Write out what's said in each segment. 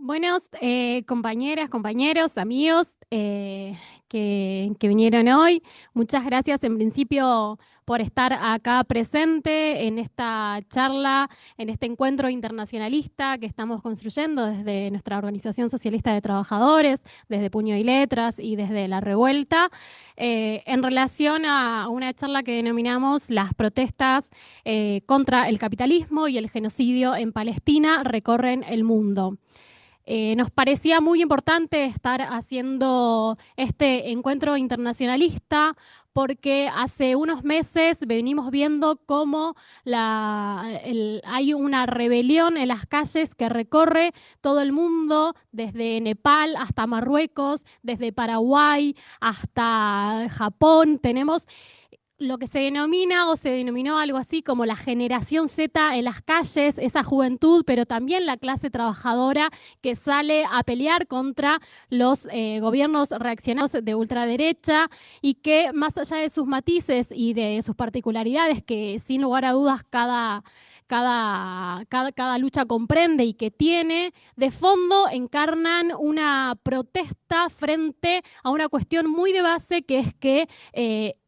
Buenos compañeras, compañeros, amigos que vinieron hoy. Muchas gracias en principio por estar acá presente en esta charla, en este encuentro internacionalista que estamos construyendo desde nuestra Organización Socialista de Trabajadores, desde Puño y Letras y desde La Revuelta, en relación a una charla que denominamos Las protestas contra el capitalismo y el genocidio en Palestina recorren el mundo. Nos parecía muy importante estar haciendo este encuentro internacionalista porque hace unos meses venimos viendo cómo hay una rebelión en las calles que recorre todo el mundo, desde Nepal hasta Marruecos, desde Paraguay hasta Japón. Tenemos lo que se denomina o se denominó algo así como la generación Z en las calles, esa juventud, pero también la clase trabajadora que sale a pelear contra los gobiernos reaccionarios de ultraderecha y que más allá de sus matices y de sus particularidades, que sin lugar a dudas cada lucha comprende y que tiene, de fondo encarnan una protesta frente a una cuestión muy de base, que es que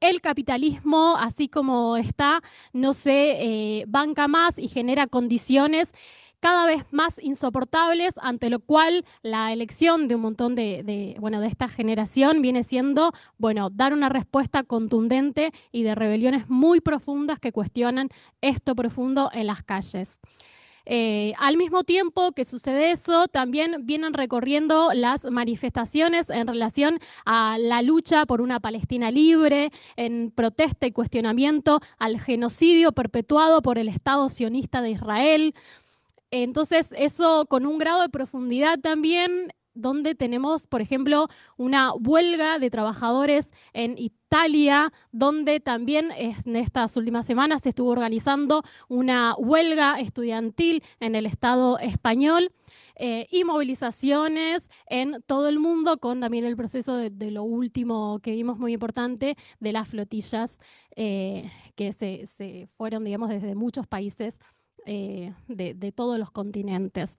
el capitalismo, así como está, no se banca más y genera condiciones cada vez más insoportables, ante lo cual la elección de un montón de esta generación viene siendo, bueno, dar una respuesta contundente y de rebeliones muy profundas que cuestionan esto profundo en las calles. Al mismo tiempo que sucede eso, también vienen recorriendo las manifestaciones en relación a la lucha por una Palestina libre, en protesta y cuestionamiento al genocidio perpetuado por el Estado sionista de Israel. Entonces, eso con un grado de profundidad también, donde tenemos, por ejemplo, una huelga de trabajadores en Italia, donde también en estas últimas semanas se estuvo organizando una huelga estudiantil en el Estado español. Y movilizaciones en todo el mundo, con también el proceso de lo último que vimos muy importante de las flotillas que se fueron, digamos, desde muchos países de todos los continentes.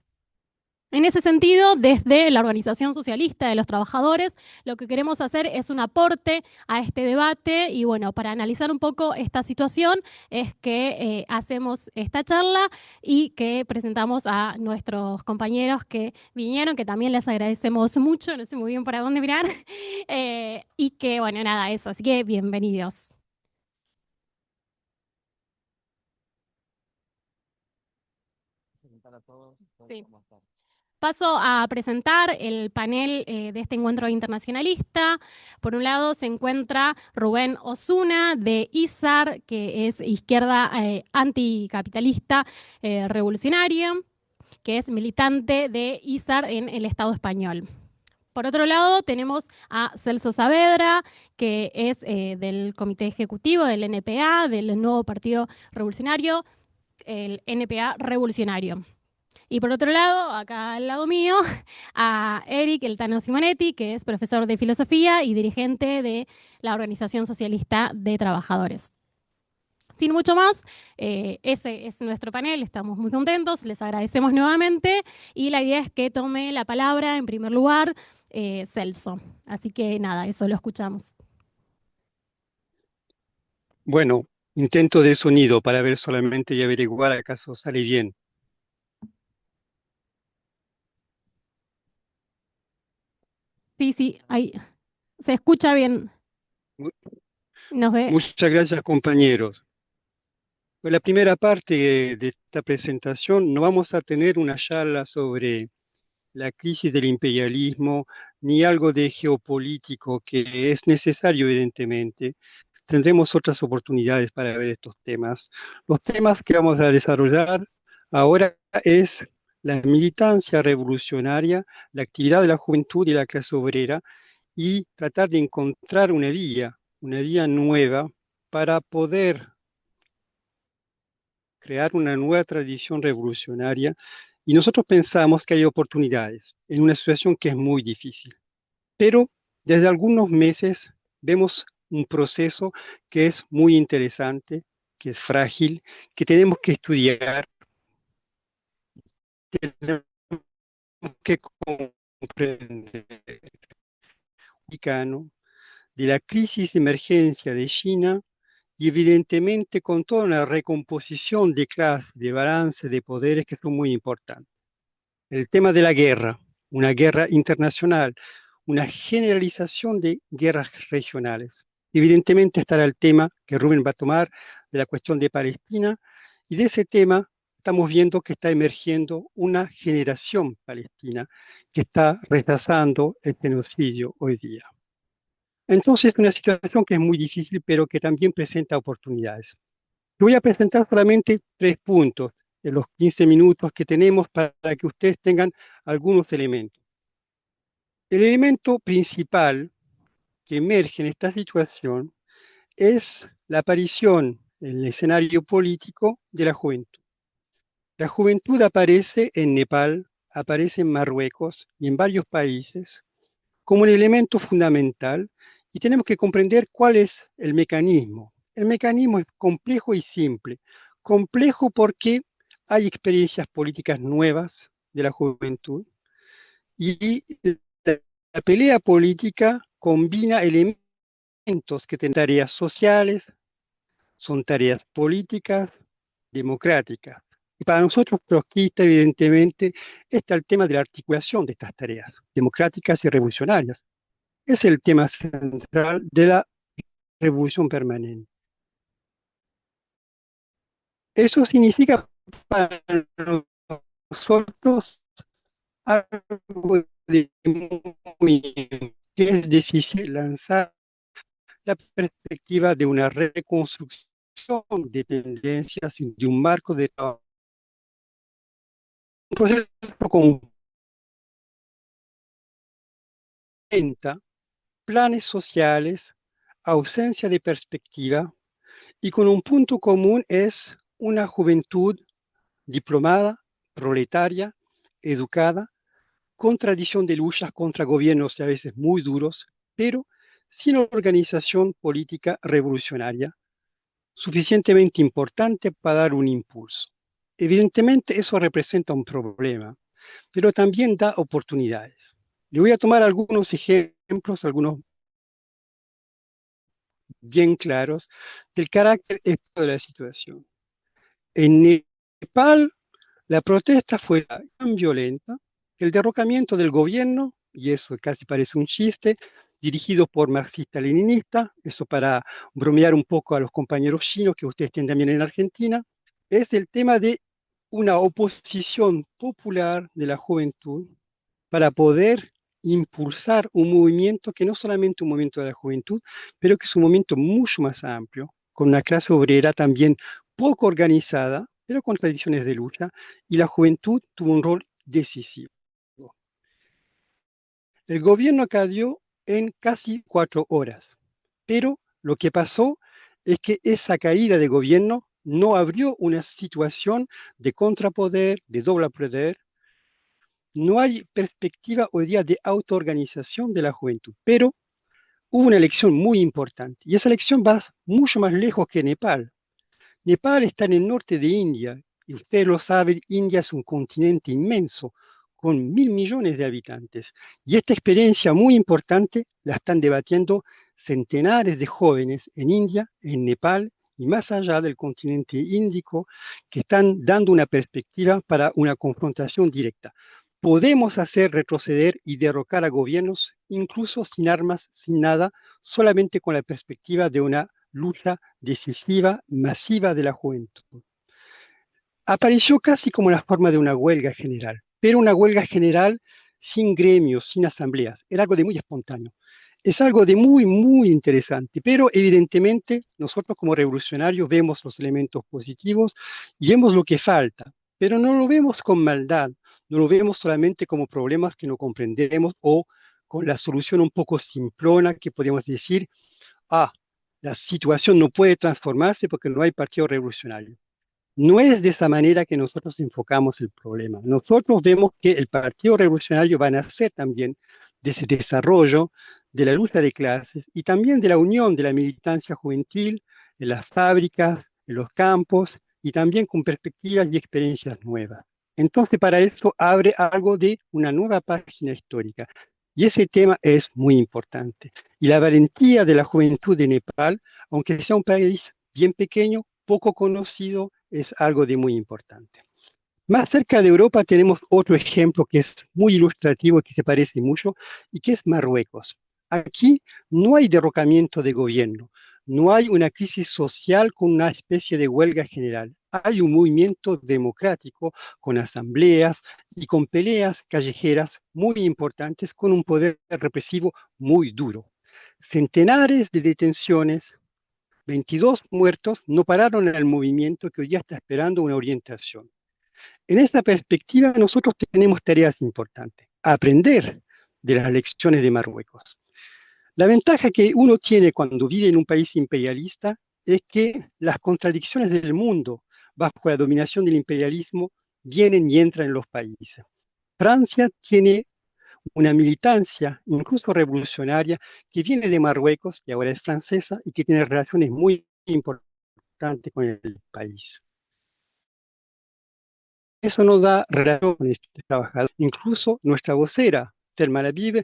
En ese sentido, desde la Organización Socialista de los Trabajadores, lo que queremos hacer es un aporte a este debate y bueno, para analizar un poco esta situación es que hacemos esta charla y que presentamos a nuestros compañeros que vinieron, que también les agradecemos mucho, no sé muy bien para dónde mirar, y que bueno, nada, eso, así que bienvenidos. Sí. Paso a presentar el panel de este encuentro internacionalista. Por un lado se encuentra Rubén Osuna de ISAR, que es izquierda anticapitalista revolucionaria, que es militante de ISAR en el Estado español. Por otro lado, tenemos a Celso Saavedra, que es del Comité Ejecutivo del NPA, del nuevo Partido Revolucionario, el NPA Revolucionario. Y por otro lado, acá al lado mío, a Eric El Tano Simonetti, que es profesor de filosofía y dirigente de la Organización Socialista de Trabajadores. Sin mucho más, ese es nuestro panel, estamos muy contentos, les agradecemos nuevamente y la idea es que tome la palabra en primer lugar Celso. Así que nada, eso lo escuchamos. Bueno, intento de sonido para ver solamente y averiguar acaso sale bien. Sí, sí, ahí se escucha bien, Mu- nos ve. Muchas gracias, compañeros. En la primera parte de esta presentación no vamos a tener una charla sobre la crisis del imperialismo ni algo de geopolítico que es necesario, evidentemente. Tendremos otras oportunidades para ver estos temas. Los temas que vamos a desarrollar ahora es la militancia revolucionaria, la actividad de la juventud y la clase obrera, y tratar de encontrar una vía nueva para poder crear una nueva tradición revolucionaria. Y nosotros pensamos que hay oportunidades en una situación que es muy difícil. Pero desde algunos meses vemos un proceso que es muy interesante, que es frágil, que tenemos que estudiar, tenemos que comprender de la crisis de emergencia de China y evidentemente con toda una recomposición de clases, de balance de poderes que son muy importantes. El tema de la guerra, una guerra internacional, una generalización de guerras regionales. Evidentemente estará el tema que Rubén va a tomar de la cuestión de Palestina y de ese tema estamos viendo que está emergiendo una generación palestina que está rechazando el genocidio hoy día. Entonces, es una situación que es muy difícil, pero que también presenta oportunidades. Voy a presentar solamente 3 puntos en los 15 minutos que tenemos para que ustedes tengan algunos elementos. El elemento principal que emerge en esta situación es la aparición en el escenario político de la juventud. La juventud aparece en Nepal, aparece en Marruecos y en varios países como un elemento fundamental y tenemos que comprender cuál es el mecanismo. El mecanismo es complejo y simple. Complejo porque hay experiencias políticas nuevas de la juventud y la pelea política combina elementos que tienen tareas sociales, son tareas políticas, democráticas. Y para nosotros, trotskistas, evidentemente, está el tema de la articulación de estas tareas democráticas y revolucionarias. Es el tema central de la revolución permanente. Eso significa para nosotros algo de muy que es decisivo lanzar la perspectiva de una reconstrucción de tendencias de un marco de un proceso con planes sociales, ausencia de perspectiva y con un punto común es una juventud diplomada, proletaria, educada, con tradición de luchas contra gobiernos a veces muy duros, pero sin organización política revolucionaria suficientemente importante para dar un impulso. Evidentemente eso representa un problema, pero también da oportunidades. Le voy a tomar algunos ejemplos, algunos bien claros, del carácter de la situación. En Nepal, la protesta fue tan violenta que el derrocamiento del gobierno, y eso casi parece un chiste, dirigido por marxistas-leninistas, eso para bromear un poco a los compañeros chinos que ustedes tienen también en Argentina, es el tema de una oposición popular de la juventud para poder impulsar un movimiento que no solamente un movimiento de la juventud, pero que es un movimiento mucho más amplio, con una clase obrera también poco organizada, pero con tradiciones de lucha, y la juventud tuvo un rol decisivo. El gobierno cayó en casi 4 horas, pero lo que pasó es que esa caída de gobierno no abrió una situación de contrapoder, de doble poder. No hay perspectiva hoy día de autoorganización de la juventud, pero hubo una elección muy importante y esa elección va mucho más lejos que Nepal. Nepal está en el norte de India y ustedes lo saben, India es un continente inmenso con 1.000 millones de habitantes y esta experiencia muy importante la están debatiendo centenares de jóvenes en India, en Nepal y más allá del continente índico que están dando una perspectiva para una confrontación directa. Podemos hacer retroceder y derrocar a gobiernos incluso sin armas, sin nada, solamente con la perspectiva de una lucha decisiva, masiva de la juventud. Apareció casi como la forma de una huelga general, pero una huelga general sin gremios, sin asambleas. Era algo de muy espontáneo. Es algo de muy, muy interesante, pero evidentemente nosotros como revolucionarios vemos los elementos positivos y vemos lo que falta, pero no lo vemos con maldad, no lo vemos solamente como problemas que no comprendemos o con la solución un poco simplona que podemos decir, ah, la situación no puede transformarse porque no hay partido revolucionario. No es de esa manera que nosotros enfocamos el problema. Nosotros vemos que el Partido Revolucionario va a nacer también de ese desarrollo de la lucha de clases y también de la unión de la militancia juvenil en las fábricas, en los campos y también con perspectivas y experiencias nuevas. Entonces, para eso abre algo de una nueva página histórica. Y ese tema es muy importante. Y la valentía de la juventud de Nepal, aunque sea un país bien pequeño, poco conocido, es algo de muy importante. Más cerca de Europa tenemos otro ejemplo que es muy ilustrativo, que se parece mucho, y que es Marruecos. Aquí no hay derrocamiento de gobierno, no hay una crisis social con una especie de huelga general. Hay un movimiento democrático con asambleas y con peleas callejeras muy importantes con un poder represivo muy duro. Centenares de detenciones, 22 muertos, no pararon el movimiento que hoy día está esperando una orientación. En esta perspectiva, nosotros tenemos tareas importantes. Aprender de las lecciones de Marruecos. La ventaja que uno tiene cuando vive en un país imperialista es que las contradicciones del mundo bajo la dominación del imperialismo vienen y entran en los países. Francia tiene una militancia, incluso revolucionaria, que viene de Marruecos y ahora es francesa y que tiene relaciones muy importantes con el país. Eso nos da relación con estos trabajadores. Incluso nuestra vocera, Telma Labib,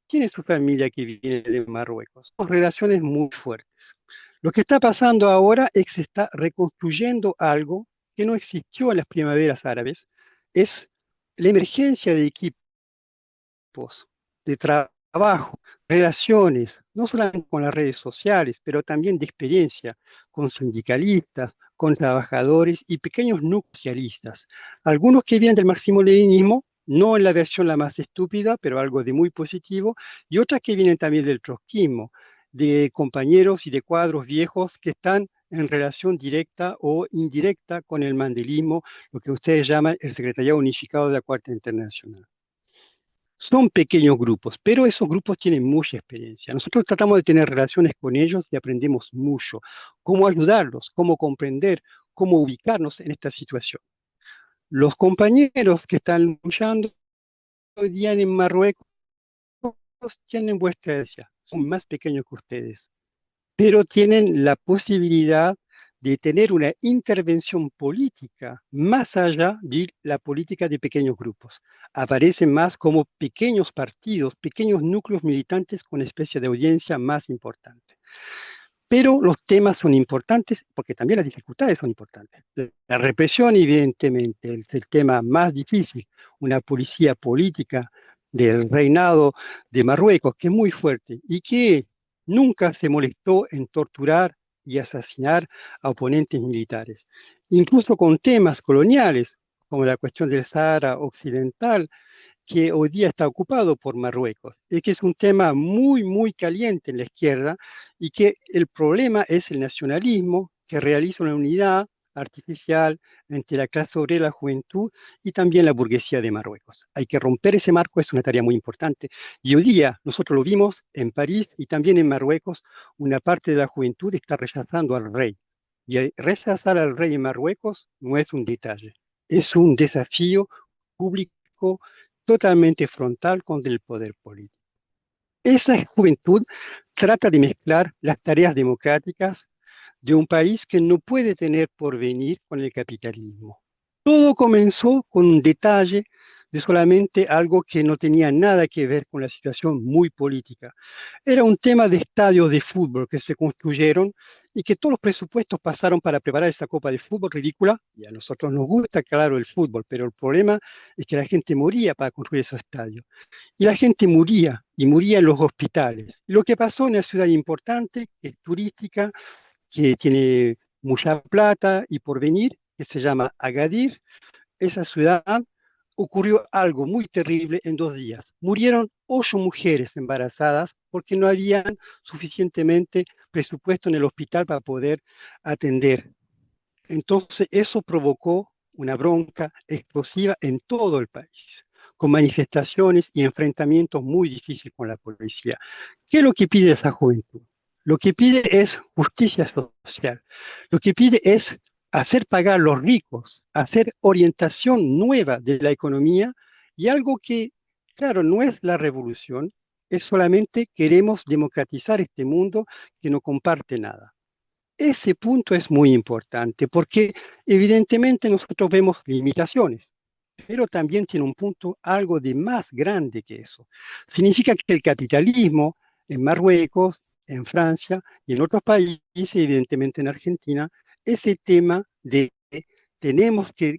tiene su familia que viene de Marruecos. Son relaciones muy fuertes. Lo que está pasando ahora es que se está reconstruyendo algo que no existió en las primaveras árabes. Es la emergencia de equipos de trabajo, relaciones, no solamente con las redes sociales, pero también de experiencia con sindicalistas, con trabajadores y pequeños núcleos socialistas. Algunos que vienen del marxismo-leninismo, no en la versión la más estúpida, pero algo de muy positivo, y otras que vienen también del trotskismo, de compañeros y de cuadros viejos que están en relación directa o indirecta con el mandelismo, lo que ustedes llaman el Secretariado Unificado de la Cuarta Internacional. Son pequeños grupos, pero esos grupos tienen mucha experiencia. Nosotros tratamos de tener relaciones con ellos y aprendemos mucho. Cómo ayudarlos, cómo comprender, cómo ubicarnos en esta situación. Los compañeros que están luchando hoy día en Marruecos tienen vuestra edad, son más pequeños que ustedes, pero tienen la posibilidad de tener una intervención política más allá de la política de pequeños grupos. Aparecen más como pequeños partidos, pequeños núcleos militantes con especie de audiencia más importante. Pero los temas son importantes porque también las dificultades son importantes. La represión, evidentemente, es el tema más difícil. Una policía política del reinado de Marruecos, que es muy fuerte y que nunca se molestó en torturar y asesinar a oponentes militares. Incluso con temas coloniales, como la cuestión del Sahara Occidental, que hoy día está ocupado por Marruecos, y que es un tema muy, muy caliente en la izquierda, y que el problema es el nacionalismo, que realiza una unidad artificial entre la clase obrera, la juventud y también la burguesía de Marruecos. Hay que romper ese marco, es una tarea muy importante. Y hoy día nosotros lo vimos en París y también en Marruecos, una parte de la juventud está rechazando al rey. Y rechazar al rey en Marruecos no es un detalle, es un desafío público totalmente frontal con el poder político. Esa juventud trata de mezclar las tareas democráticas de un país que no puede tener porvenir con el capitalismo. Todo comenzó con un detalle de solamente algo que no tenía nada que ver con la situación muy política. Era un tema de estadios de fútbol que se construyeron y que todos los presupuestos pasaron para preparar esa copa de fútbol ridícula. Y a nosotros nos gusta, claro, el fútbol, pero el problema es que la gente moría para construir esos estadios. Y la gente moría, y moría en los hospitales. Lo que pasó en una ciudad importante, que es turística, que tiene mucha plata y porvenir, que se llama Agadir, esa ciudad ocurrió algo muy terrible en 2 días. Murieron 8 mujeres embarazadas porque no habían suficientemente presupuesto en el hospital para poder atender. Entonces eso provocó una bronca explosiva en todo el país, con manifestaciones y enfrentamientos muy difíciles con la policía. ¿Qué es lo que pide esa juventud? Lo que pide es justicia social. Lo que pide es hacer pagar a los ricos, hacer orientación nueva de la economía y algo que, claro, no es la revolución, es solamente queremos democratizar este mundo que no comparte nada. Ese punto es muy importante porque evidentemente nosotros vemos limitaciones. pero también tiene un punto algo de más grande que eso. Significa que el capitalismo en Marruecos, en Francia y en otros países, evidentemente en Argentina, ese tema de tenemos que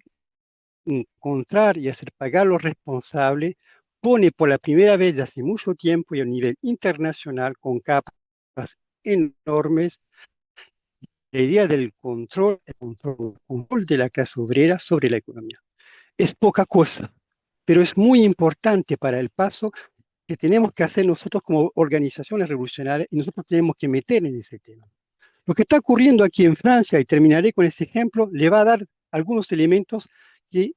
encontrar y hacer pagar los responsables, pone por la primera vez de hace mucho tiempo y a nivel internacional con capas enormes la idea del control, el control de la clase obrera sobre la economía. Es poca cosa, pero es muy importante para el paso que tenemos que hacer nosotros como organizaciones revolucionarias y nosotros tenemos que meter en ese tema. Lo que está ocurriendo aquí en Francia, y terminaré con ese ejemplo, le va a dar algunos elementos que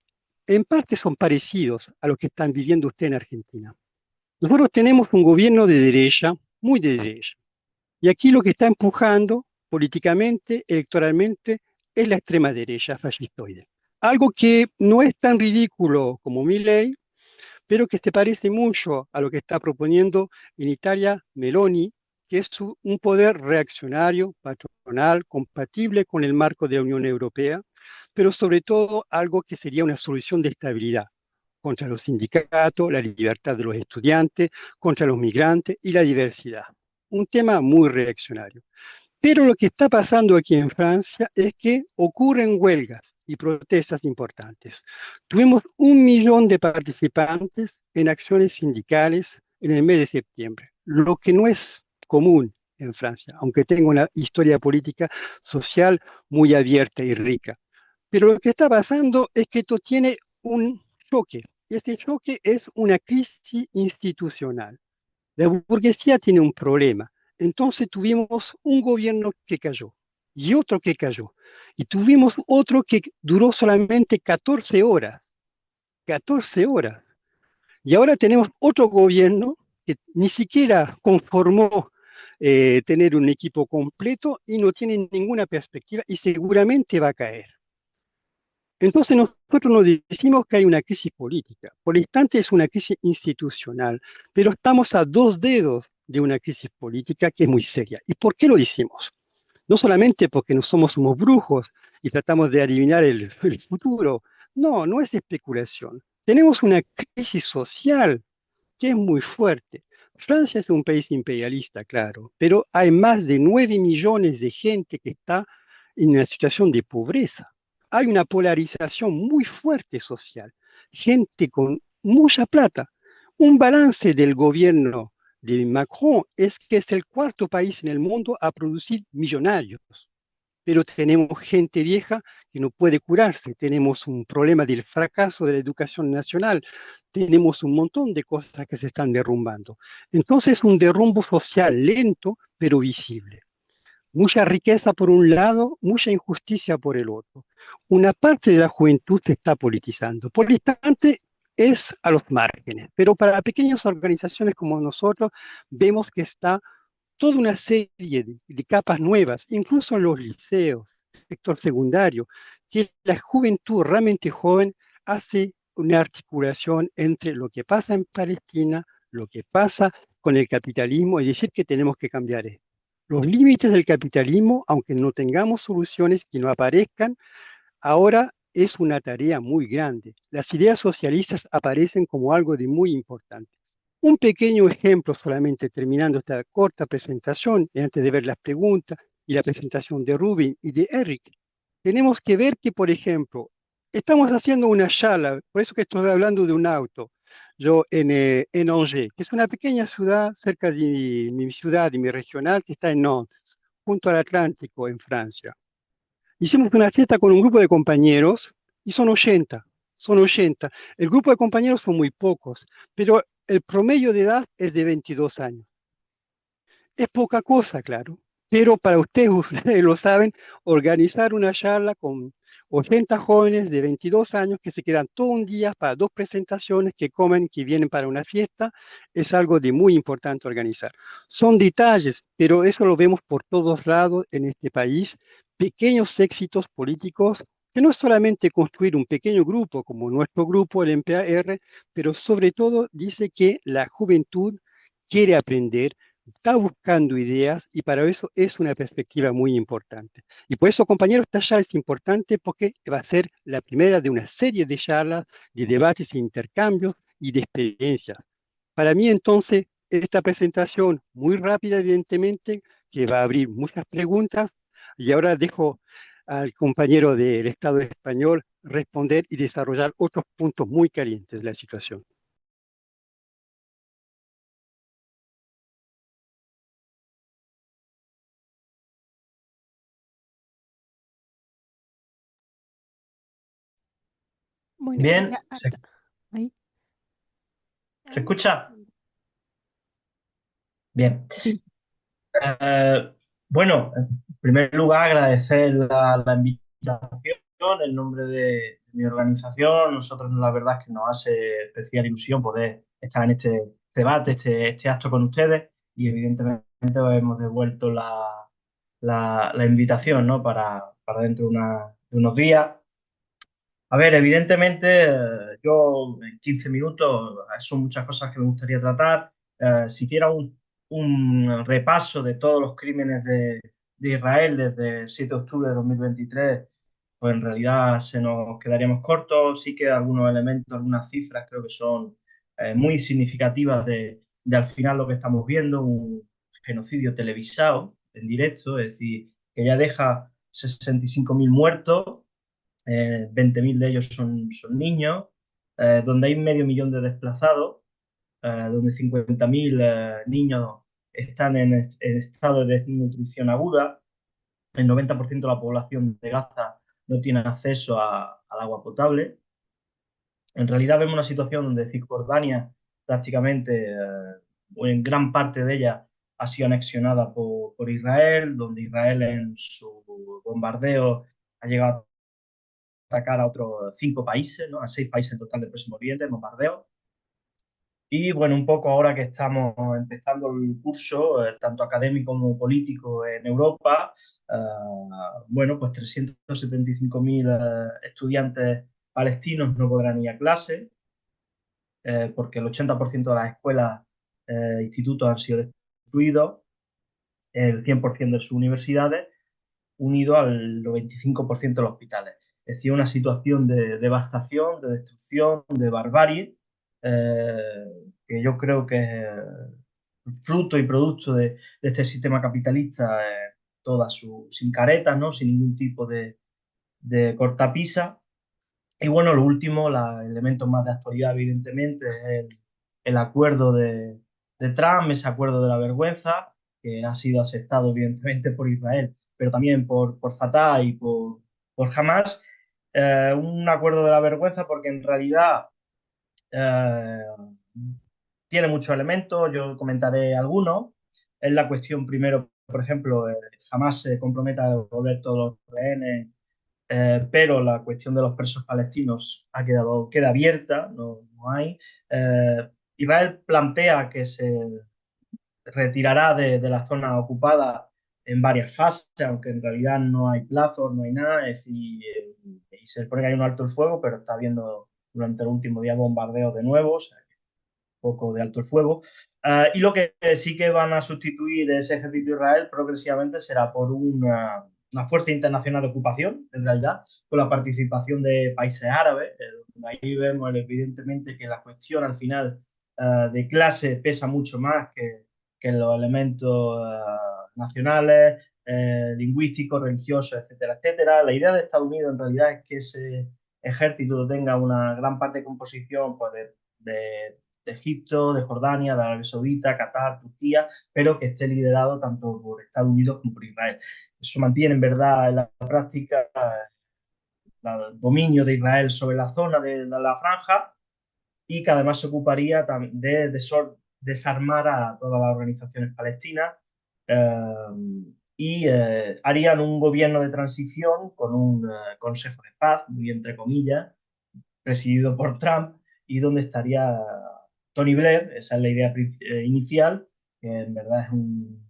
en parte son parecidos a lo que están viviendo ustedes en Argentina. Nosotros tenemos un gobierno de derecha, muy de derecha, y aquí lo que está empujando políticamente, electoralmente, es la extrema derecha fascistoide. Algo que no es tan ridículo como Milei, pero que se parece mucho a lo que está proponiendo en Italia Meloni, que es un poder reaccionario, patronal, compatible con el marco de la Unión Europea, pero sobre todo algo que sería una solución de estabilidad contra los sindicatos, la libertad de los estudiantes, contra los migrantes y la diversidad. Un tema muy reaccionario. Pero lo que está pasando aquí en Francia es que ocurren huelgas y protestas importantes. Tuvimos 1 millón de participantes en acciones sindicales en el mes de septiembre, lo que no es común en Francia, aunque tenga una historia política social muy abierta y rica. Pero lo que está pasando es que esto tiene un choque, y este choque es una crisis institucional. La burguesía tiene un problema. Entonces tuvimos un gobierno que cayó y otro que cayó. Y tuvimos otro que duró solamente 14 horas. 14 horas. Y ahora tenemos otro gobierno que ni siquiera conformó tener un equipo completo y no tiene ninguna perspectiva y seguramente va a caer. Entonces nosotros nos decimos que hay una crisis política. Por el instante es una crisis institucional, pero estamos a 2 dedos de una crisis política que es muy seria. ¿Y por qué lo decimos? No solamente porque no somos unos brujos y tratamos de adivinar el futuro. No, no es especulación. Tenemos una crisis social que es muy fuerte. Francia es un país imperialista, claro, pero hay más de 9 millones de gente que está en una situación de pobreza. Hay una polarización muy fuerte social. Gente con mucha plata. Un balance del gobierno de Macron es que es el cuarto país en el mundo a producir millonarios, pero tenemos gente vieja que no puede curarse, tenemos un problema del fracaso de la educación nacional, tenemos un montón de cosas que se están derrumbando. Entonces, un derrumbo social lento, pero visible. Mucha riqueza por un lado, mucha injusticia por el otro. Una parte de la juventud se está politizando. Por el instante es a los márgenes, pero para pequeñas organizaciones como nosotros vemos que está toda una serie de capas nuevas, incluso en los liceos, sector secundario, que la juventud realmente joven hace una articulación entre lo que pasa en Palestina, lo que pasa con el capitalismo, y decir que tenemos que cambiar esto. Los límites del capitalismo, aunque no tengamos soluciones que no aparezcan, ahora es una tarea muy grande. Las ideas socialistas aparecen como algo de muy importante. Un pequeño ejemplo solamente terminando esta corta presentación, y antes de ver las preguntas y la presentación de Rubin y de Eric. Tenemos que ver que, por ejemplo, estamos haciendo una charla, por eso que estoy hablando de un auto, yo en Angers, que es una pequeña ciudad cerca de mi ciudad, de mi regional, que está en Nantes, junto al Atlántico, en Francia. Hicimos una fiesta con un grupo de compañeros y son 80, son 80. El grupo de compañeros son muy pocos, pero el promedio de edad es de 22 años. Es poca cosa, claro, pero para ustedes, ustedes lo saben, organizar una charla con 80 jóvenes de 22 años que se quedan todo un día para 2 presentaciones, que comen, que vienen para una fiesta, es algo de muy importante organizar. Son detalles, pero eso lo vemos por todos lados en este país, pequeños éxitos políticos que no es solamente construir un pequeño grupo como nuestro grupo, el MPAR, pero sobre todo dice que la juventud quiere aprender, está buscando ideas y para eso es una perspectiva muy importante. Y por eso, compañeros, esta charla es importante porque va a ser la primera de una serie de charlas, de debates, intercambios y de experiencias. Para mí, entonces, esta presentación muy rápida, evidentemente, que va a abrir muchas preguntas, y ahora dejo al compañero del Estado español responder y desarrollar otros puntos muy calientes de la situación. Bueno, Bien, ahí. ¿se escucha? Bien. Sí. Bueno, en primer lugar, agradecer la invitación en nombre de mi organización. Nosotros, la verdad es que nos hace especial ilusión poder estar en este debate, este acto con ustedes y evidentemente os hemos devuelto la invitación, ¿no? para dentro de unos días. A ver, evidentemente, yo en 15 minutos son muchas cosas que me gustaría tratar. Si hiciera un repaso de todos los crímenes de Israel desde el 7 de octubre de 2023, pues en realidad se nos quedaríamos cortos. Sí que algunos elementos, algunas cifras creo que son muy significativas de al final lo que estamos viendo, un genocidio televisado en directo, es decir, que ya deja 65.000 muertos, 20.000 de ellos son niños, donde hay medio millón de desplazados, donde 50.000 niños están en estado de desnutrición aguda, el 90% de la población de Gaza no tiene acceso al agua potable. En realidad vemos una situación donde Cisjordania prácticamente, en gran parte de ella, ha sido anexionada por Israel, donde Israel en su bombardeo ha llegado atacar a otros 5 países, ¿no? A 6 países en total del Próximo Oriente, bombardeo. Y bueno, un poco ahora que estamos empezando el curso, tanto académico como político en Europa, eh, bueno, pues 375.000 estudiantes palestinos no podrán ir a clase, porque el 80% de las escuelas e institutos han sido destruidos, el 100% de sus universidades, unido al 95% de los hospitales. Es decir, una situación de devastación, de destrucción, de barbarie, que yo creo que es fruto y producto de este sistema capitalista, toda sin caretas, ¿no? Sin ningún tipo de cortapisa. Y bueno, lo último, el elemento más de actualidad, evidentemente, es el acuerdo de Trump, ese acuerdo de la vergüenza, que ha sido aceptado, evidentemente, por Israel, pero también por Fatah y por Hamas. Un acuerdo de la vergüenza porque en realidad eh, tiene muchos elementos, yo comentaré algunos. Es la cuestión, primero, por ejemplo, Hamas se compromete a devolver todos los rehenes, pero la cuestión de los presos palestinos queda abierta, no hay. Israel plantea que se retirará de la zona ocupada en varias fases, aunque en realidad no hay plazos, no hay nada, es decir, y se supone que hay un alto el fuego, pero está habiendo durante el último día bombardeos de nuevo, o sea, poco de alto el fuego. Y lo que sí que van a sustituir ese ejército de Israel progresivamente será por una fuerza internacional de ocupación, en realidad, con la participación de países árabes. Ahí vemos evidentemente que la cuestión al final de clase pesa mucho más que los elementos nacionales, lingüísticos, religiosos, etcétera, etcétera. La idea de Estados Unidos en realidad es que ese ejército tenga una gran parte de composición pues, de Egipto, de Jordania, de Arabia Saudita, Qatar, Turquía, pero que esté liderado tanto por Estados Unidos como por Israel. Eso mantiene en verdad en la práctica el dominio de Israel sobre la zona de la franja y que además se ocuparía de desarmar a todas las organizaciones palestinas y harían un gobierno de transición con un consejo de paz, muy entre comillas, presidido por Trump y donde estaría Tony Blair, esa es la idea inicial, que en verdad es un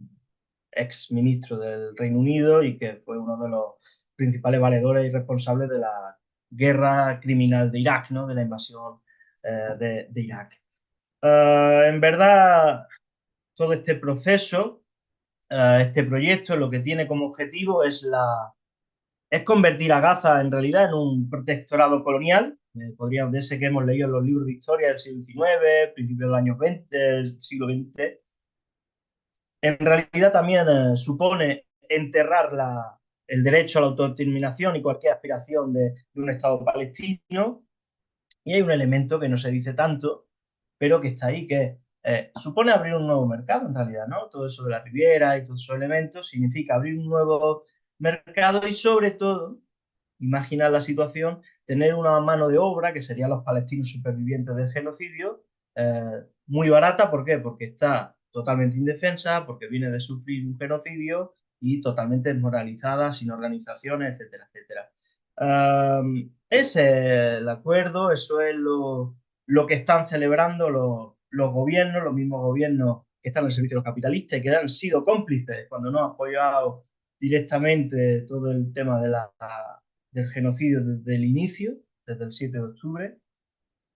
ex ministro del Reino Unido y que fue uno de los principales valedores y responsables de la guerra criminal de Irak, ¿no? De la invasión de Irak. En verdad, todo este proceso, este proyecto, lo que tiene como objetivo es convertir a Gaza en realidad en un protectorado colonial. Podríamos, de ese que hemos leído en los libros de historia del siglo XIX, principios del año 20, del siglo XX. En realidad también supone enterrar el derecho a la autodeterminación y cualquier aspiración de un Estado palestino. Y hay un elemento que no se dice tanto, pero que está ahí, que supone abrir un nuevo mercado en realidad, ¿no? Todo eso de la Riviera y todos esos elementos significa abrir un nuevo mercado y sobre todo, imaginar la situación, tener una mano de obra, que serían los palestinos supervivientes del genocidio, muy barata. ¿Por qué? Porque está totalmente indefensa, porque viene de sufrir un genocidio y totalmente desmoralizada, sin organizaciones, etcétera, etcétera. Ese es el acuerdo, eso es lo que están celebrando los gobiernos, los mismos gobiernos que están al servicio de los capitalistas y que han sido cómplices cuando no han apoyado directamente todo el tema del genocidio desde el inicio, desde el 7 de octubre.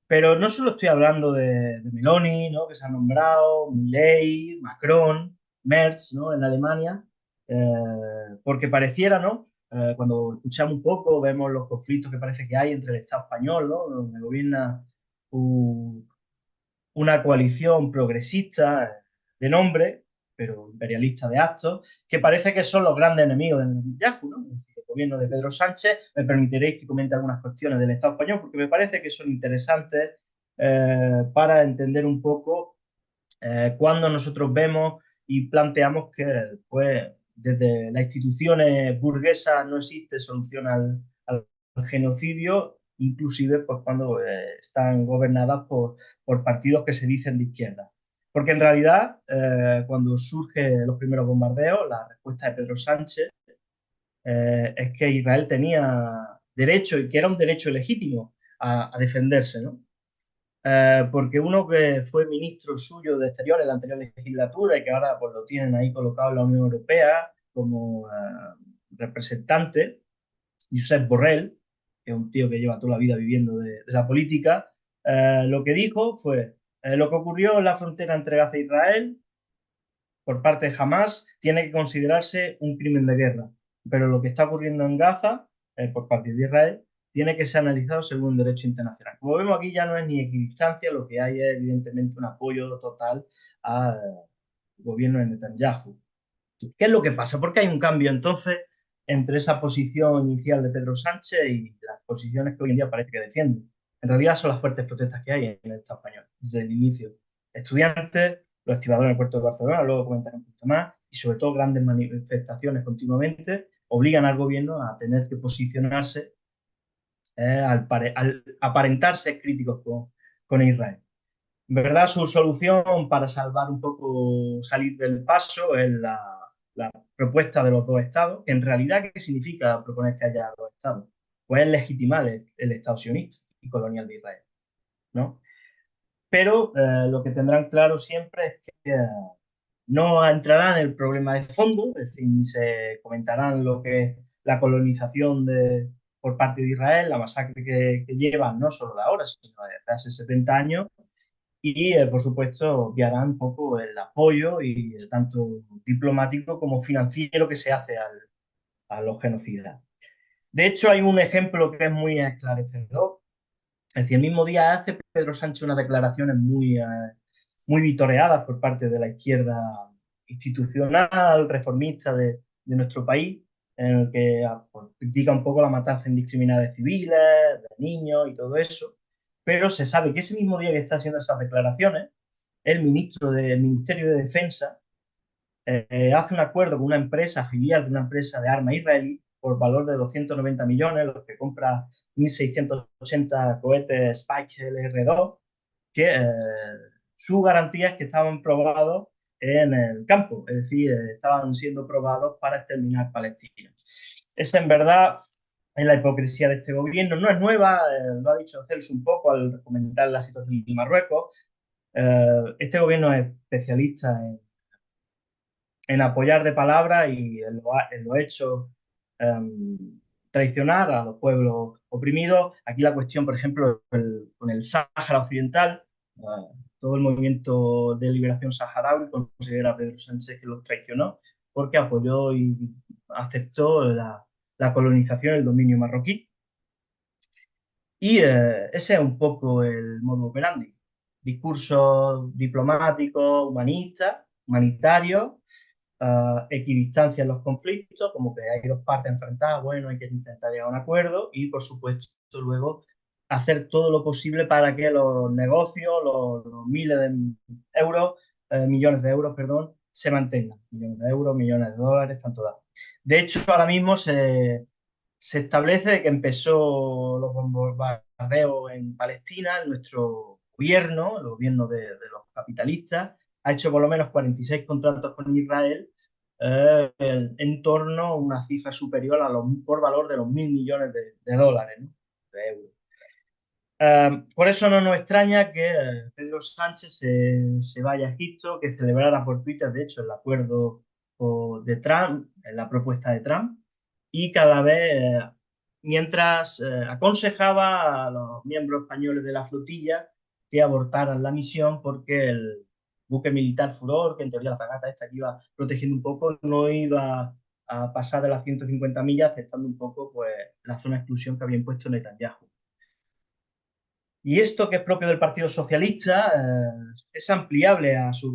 Pero no solo estoy hablando de Meloni, ¿no? Que se ha nombrado, Milei, Macron, Merz, ¿no? En Alemania, porque pareciera, ¿no? Cuando escuchamos un poco, vemos los conflictos que parece que hay entre el Estado español, ¿no? Donde gobierna una coalición progresista de nombre, pero imperialista de actos, que parece que son los grandes enemigos de Netanyahu, ¿no? Es decir, el gobierno de Pedro Sánchez. Me permitiréis que comente algunas cuestiones del Estado español, porque me parece que son interesantes para entender un poco cuando nosotros vemos y planteamos que pues, desde las instituciones burguesas no existe solución al genocidio, inclusive pues, cuando están gobernadas por partidos que se dicen de izquierda. Porque en realidad, cuando surgen los primeros bombardeos, la respuesta de Pedro Sánchez es que Israel tenía derecho, y que era un derecho legítimo a defenderse, ¿no? Porque uno que fue ministro suyo de Exteriores en la anterior legislatura y que ahora pues, lo tienen ahí colocado en la Unión Europea como representante, Josep Borrell, que es un tío que lleva toda la vida viviendo de la política, lo que dijo fue, lo que ocurrió en la frontera entre Gaza e Israel por parte de Hamas tiene que considerarse un crimen de guerra, pero lo que está ocurriendo en Gaza por parte de Israel tiene que ser analizado según el derecho internacional. Como vemos aquí ya no es ni equidistancia, lo que hay es evidentemente un apoyo total al gobierno de Netanyahu. ¿Qué es lo que pasa? ¿Por qué hay un cambio entonces entre esa posición inicial de Pedro Sánchez y las posiciones que hoy en día parece que defiende? En realidad son las fuertes protestas que hay en el Estado español desde el inicio. Estudiantes, los estibadores en el puerto de Barcelona, luego comentaré un poquito más, y sobre todo grandes manifestaciones continuamente obligan al gobierno a tener que posicionarse al aparentar ser críticos con Israel. En verdad, su solución para salvar un poco, salir del paso, es la propuesta de los dos estados. En realidad, ¿qué significa proponer que haya dos estados? Pues es legitimar el Estado sionista y colonial de Israel, ¿no? Pero lo que tendrán claro siempre es que no entrarán en el problema de fondo, es decir, ni se comentarán lo que es la colonización por parte de Israel, la masacre que llevan no solo de ahora, sino de hace 70 años, y por supuesto obviarán un poco el apoyo y tanto diplomático como financiero que se hace a los genocidas. De hecho, hay un ejemplo que es muy esclarecedor. Es decir, el mismo día hace Pedro Sánchez unas declaraciones muy vitoreadas por parte de la izquierda institucional, reformista de nuestro país, en el que pues, critica un poco la matanza indiscriminada de civiles, de niños y todo eso. Pero se sabe que ese mismo día que está haciendo esas declaraciones, el ministro del Ministerio de Defensa hace un acuerdo con una empresa filial de una empresa de armas israelí por valor de 290 millones, los que compra 1.680 cohetes Spike LR2, que su garantía es que estaban probados en el campo, es decir, estaban siendo probados para exterminar Palestina. Esa en verdad es la hipocresía de este gobierno. No es nueva, lo ha dicho Celso un poco al comentar la situación de Marruecos. Este gobierno es especialista en apoyar de palabra y en lo hecho traicionar a los pueblos oprimidos. Aquí la cuestión, por ejemplo, con el Sáhara Occidental, todo el movimiento de liberación saharaui, considera a Pedro Sánchez que los traicionó porque apoyó y aceptó la colonización, el dominio marroquí. Y ese es un poco el modo operandi. Discursos diplomáticos, humanistas, humanitarios, equidistancia en los conflictos, como que hay dos partes enfrentadas, bueno, hay que intentar llegar a un acuerdo y, por supuesto, luego hacer todo lo posible para que los negocios, los miles de euros, millones de euros, perdón, se mantengan. Millones de euros, millones de dólares, tanto da. De hecho, ahora mismo se establece que empezó los bombardeos en Palestina, nuestro gobierno, el gobierno de los capitalistas, ha hecho por lo menos 46 contratos con Israel en torno a una cifra superior por valor de los 1.000 millones de dólares, ¿no? De euros. Por eso no nos extraña que Pedro Sánchez se vaya a Egipto, que celebrara por Twitter, de hecho, el acuerdo de Trump, la propuesta de Trump, y cada vez, mientras aconsejaba a los miembros españoles de la flotilla que abortaran la misión porque el buque militar Furor, que en teoría la fragata esta que iba protegiendo un poco, no iba a pasar de las 150 millas, aceptando un poco pues, la zona de exclusión que había impuesto Netanyahu. Y esto, que es propio del Partido Socialista, es ampliable a su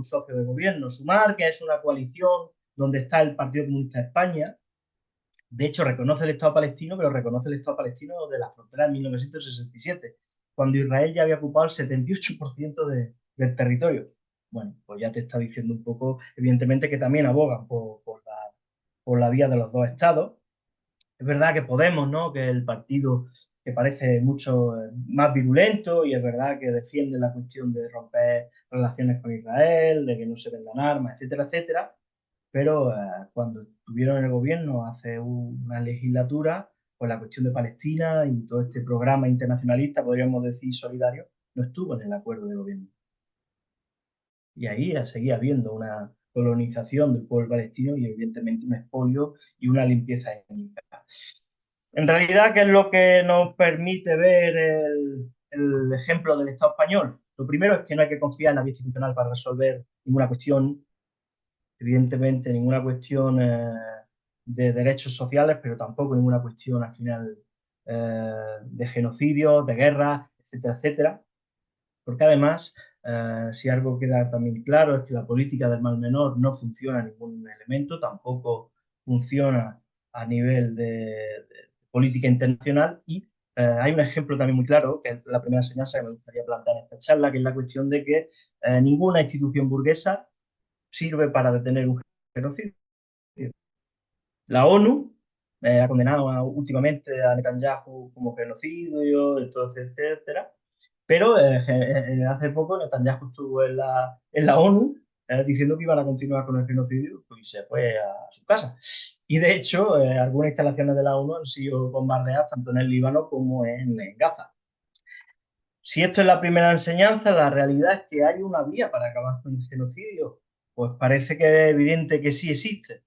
socio de gobierno, Sumar, que es una coalición donde está el Partido Comunista de España. De hecho, reconoce el Estado palestino, pero reconoce el Estado palestino de la frontera de 1967, cuando Israel ya había ocupado el 78% del territorio. Bueno, pues ya te está diciendo un poco, evidentemente, que también abogan por la vía de los dos estados. Es verdad que Podemos, ¿no? Que es el partido que parece mucho más virulento, y es verdad que defiende la cuestión de romper relaciones con Israel, de que no se vendan armas, etcétera, etcétera, pero cuando estuvieron en el gobierno hace una legislatura, pues la cuestión de Palestina y todo este programa internacionalista, podríamos decir solidario, no estuvo en el acuerdo de gobierno. Y ahí seguía habiendo una colonización del pueblo palestino y evidentemente un expolio y una limpieza étnica. En realidad, ¿qué es lo que nos permite ver el ejemplo del Estado español? Lo primero es que no hay que confiar en la vía institucional para resolver ninguna cuestión, evidentemente ninguna cuestión de derechos sociales, pero tampoco ninguna cuestión al final de genocidio, de guerra, etcétera, etcétera. Porque además, si algo queda también claro es que la política del mal menor no funciona en ningún elemento, tampoco funciona a nivel de política internacional, y hay un ejemplo también muy claro, que es la primera enseñanza que me gustaría plantear en esta charla, que es la cuestión de que ninguna institución burguesa sirve para detener un genocidio. La ONU ha condenado últimamente a Netanyahu como genocidio, entonces, etcétera. Pero hace poco Netanyahu estuvo en la ONU diciendo que iban a continuar con el genocidio, y se fue a su casa. Y de hecho, algunas instalaciones de la ONU han sido bombardeadas tanto en el Líbano como en Gaza. Si esto es la primera enseñanza, la realidad es que hay una vía para acabar con el genocidio. Pues parece que es evidente que sí existe.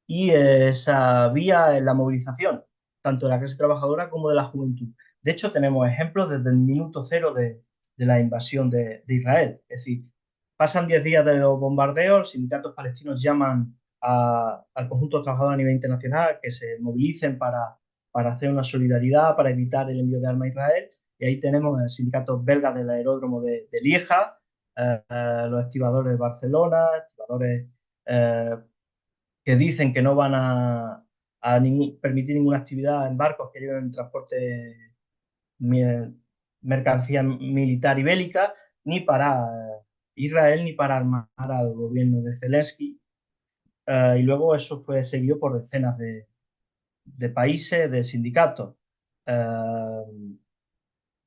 Y esa vía es la movilización, tanto de la clase trabajadora como de la juventud. De hecho, tenemos ejemplos desde el minuto cero de la invasión de Israel. Es decir, pasan 10 días de los bombardeos, los sindicatos palestinos llaman al conjunto de trabajadores a nivel internacional que se movilicen para hacer una solidaridad, para evitar el envío de armas a Israel. Y ahí tenemos el sindicato belga del aeródromo de Lieja, los estibadores de Barcelona, estibadores que dicen que no van a permitir ninguna actividad en barcos que lleven transporte mercancía militar y bélica, ni para Israel, ni para armar al gobierno de Zelensky. Y luego eso fue seguido por decenas de países, de sindicatos.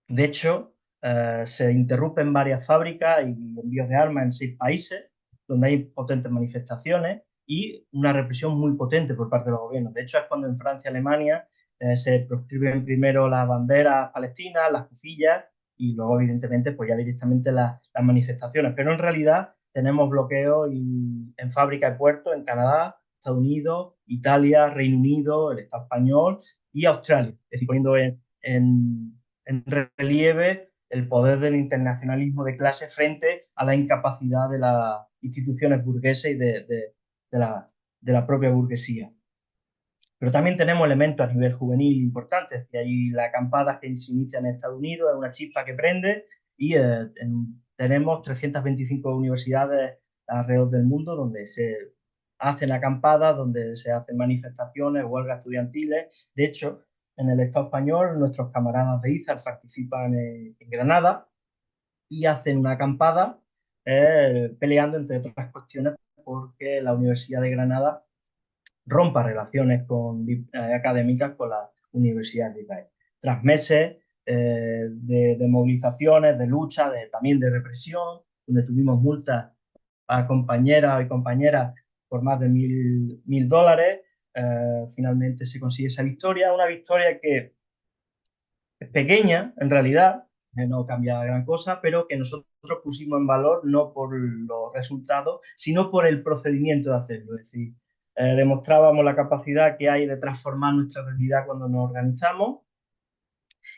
De hecho, se interrumpen varias fábricas y envíos de armas en 6 países, donde hay potentes manifestaciones y una represión muy potente por parte de los gobiernos. De hecho, es cuando en Francia y Alemania se proscriben primero las banderas palestinas, las cuchillas, y luego, evidentemente, pues ya directamente las manifestaciones. Pero en realidad tenemos bloqueos en fábricas y puertos en Canadá, Estados Unidos, Italia, Reino Unido, el Estado español y Australia. Es decir, poniendo en relieve el poder del internacionalismo de clase frente a la incapacidad de las instituciones burguesas y de la propia burguesía. Pero también tenemos elementos a nivel juvenil importantes. Y ahí la acampada que se inicia en Estados Unidos es una chispa que prende y tenemos 325 universidades alrededor del mundo donde se hacen acampadas, donde se hacen manifestaciones, huelgas estudiantiles. De hecho, en el Estado español, nuestros camaradas de IZAR participan en Granada y hacen una acampada peleando, entre otras cuestiones, porque la Universidad de Granada rompa relaciones académicas con la Universidad de Israel. Tras meses de movilizaciones, de lucha, también de represión, donde tuvimos multas a compañeras y compañeras por más de $1.000, finalmente se consigue esa victoria, una victoria que es pequeña en realidad, no cambia gran cosa, pero que nosotros pusimos en valor no por los resultados, sino por el procedimiento de hacerlo. Es decir, demostrábamos la capacidad que hay de transformar nuestra realidad cuando nos organizamos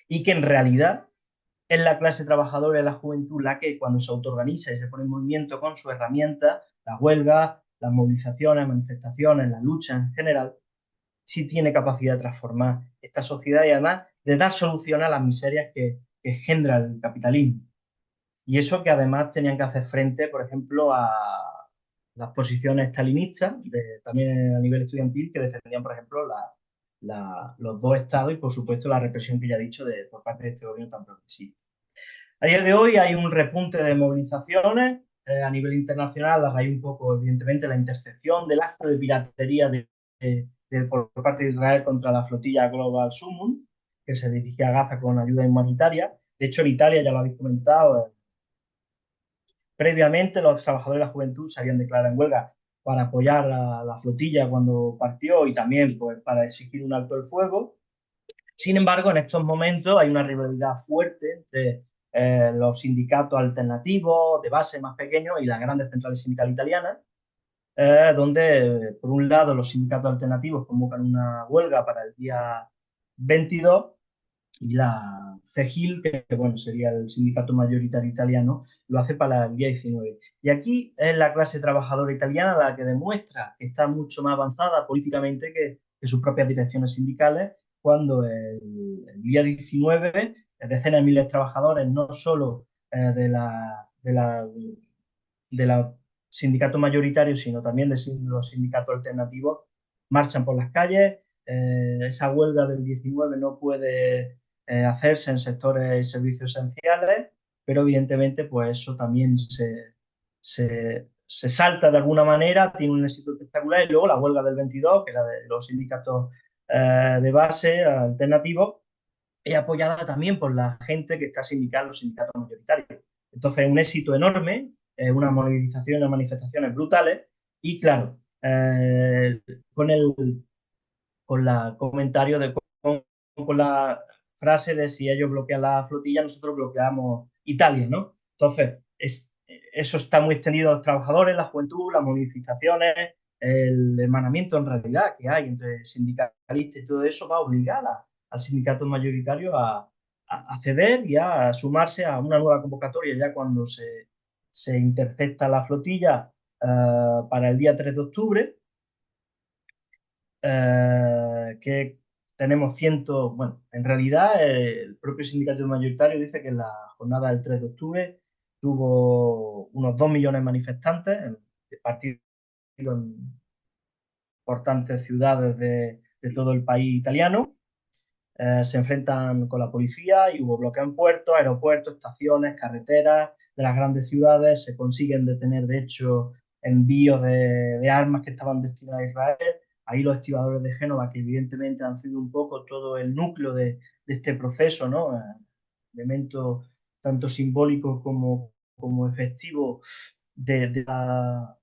y que en realidad es la clase trabajadora y la juventud la que cuando se autoorganiza y se pone en movimiento con sus herramientas, las huelgas, las movilizaciones, manifestaciones, la lucha en general, sí tiene capacidad de transformar esta sociedad y además de dar solución a las miserias que engendra el capitalismo. Y eso que además tenían que hacer frente, por ejemplo, a las posiciones stalinistas, también a nivel estudiantil, que defendían, por ejemplo, los dos estados y, por supuesto, la represión que ya he dicho por parte de este gobierno tan progresista. A día de hoy hay un repunte de movilizaciones a nivel internacional, a raíz un poco, evidentemente, la intercepción del acto de piratería por parte de Israel contra la flotilla Global Summon, que se dirigía a Gaza con ayuda humanitaria. De hecho, en Italia, ya lo habéis comentado, previamente los trabajadores de la juventud se habían declarado en huelga para apoyar a la flotilla cuando partió y también pues, para exigir un alto el fuego. Sin embargo, en estos momentos hay una rivalidad fuerte entre los sindicatos alternativos de base más pequeños y las grandes centrales sindicales italianas, donde, por un lado, los sindicatos alternativos convocan una huelga para el día 22 y la CEGIL, que bueno, sería el sindicato mayoritario italiano, lo hace para el día 19. Y aquí es la clase trabajadora italiana la que demuestra que está mucho más avanzada políticamente que sus propias direcciones sindicales, cuando el día 19 decenas de miles de trabajadores, no solo de la sindicato mayoritario, sino también de los sindicatos alternativos, marchan por las calles. Esa huelga del 19 no puede hacerse en sectores y servicios esenciales, pero evidentemente pues eso también se salta de alguna manera, tiene un éxito espectacular, y luego la huelga del 22, que era de los sindicatos de base alternativos, es apoyada también por la gente que está sindical en los sindicatos mayoritarios. Entonces, un éxito enorme, una movilización, unas manifestaciones brutales, y claro, con el comentario con la frase de si ellos bloquean la flotilla, nosotros bloqueamos Italia, ¿no? Entonces, eso está muy extendido a los trabajadores, la juventud, las movilizaciones, el hermanamiento en realidad que hay entre sindicalistas y todo eso va a obligar al sindicato mayoritario a ceder y a sumarse a una nueva convocatoria ya cuando se intercepta la flotilla para el día 3 de octubre, que tenemos bueno, en realidad el propio sindicato mayoritario dice que en la jornada del 3 de octubre tuvo unos 2 millones de manifestantes partidos en importantes ciudades de todo el país italiano. Se enfrentan con la policía y hubo bloqueo en puertos, aeropuertos, estaciones, carreteras de las grandes ciudades. Se consiguen detener, de hecho, envíos de armas que estaban destinadas a Israel. Ahí los estibadores de Génova, que evidentemente han sido un poco todo el núcleo de este proceso, ¿no? Elemento tanto simbólico como efectivo de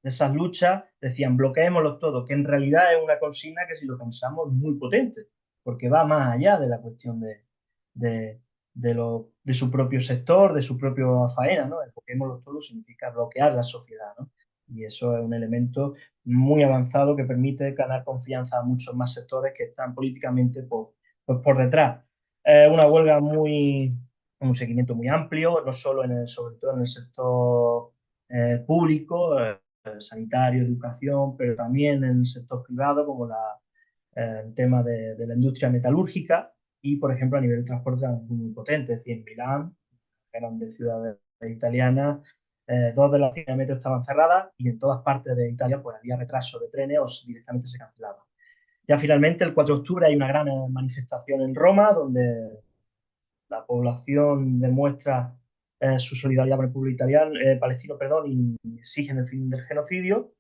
esas luchas, decían bloqueémoslo todo, que en realidad es una consigna que si lo pensamos es muy potente, porque va más allá de la cuestión de su propio sector, de su propia faena, ¿no? El bloqueémoslo todo significa bloquear la sociedad, ¿no? Y eso es un elemento muy avanzado que permite ganar confianza a muchos más sectores que están políticamente por detrás. Una huelga muy, un seguimiento muy amplio, no solo sobre todo en el sector público, sanitario, educación, pero también en el sector privado, como el tema de la industria metalúrgica y, por ejemplo, a nivel de transporte muy potente. Es decir, en Milán, grandes ciudades italianas, dos de las líneas de metro estaban cerradas y en todas partes de Italia pues había retraso de trenes o directamente se cancelaba. Ya finalmente, el 4 de octubre, hay una gran manifestación en Roma donde la población demuestra su solidaridad con el pueblo palestino, perdón, y exigen el fin del genocidio.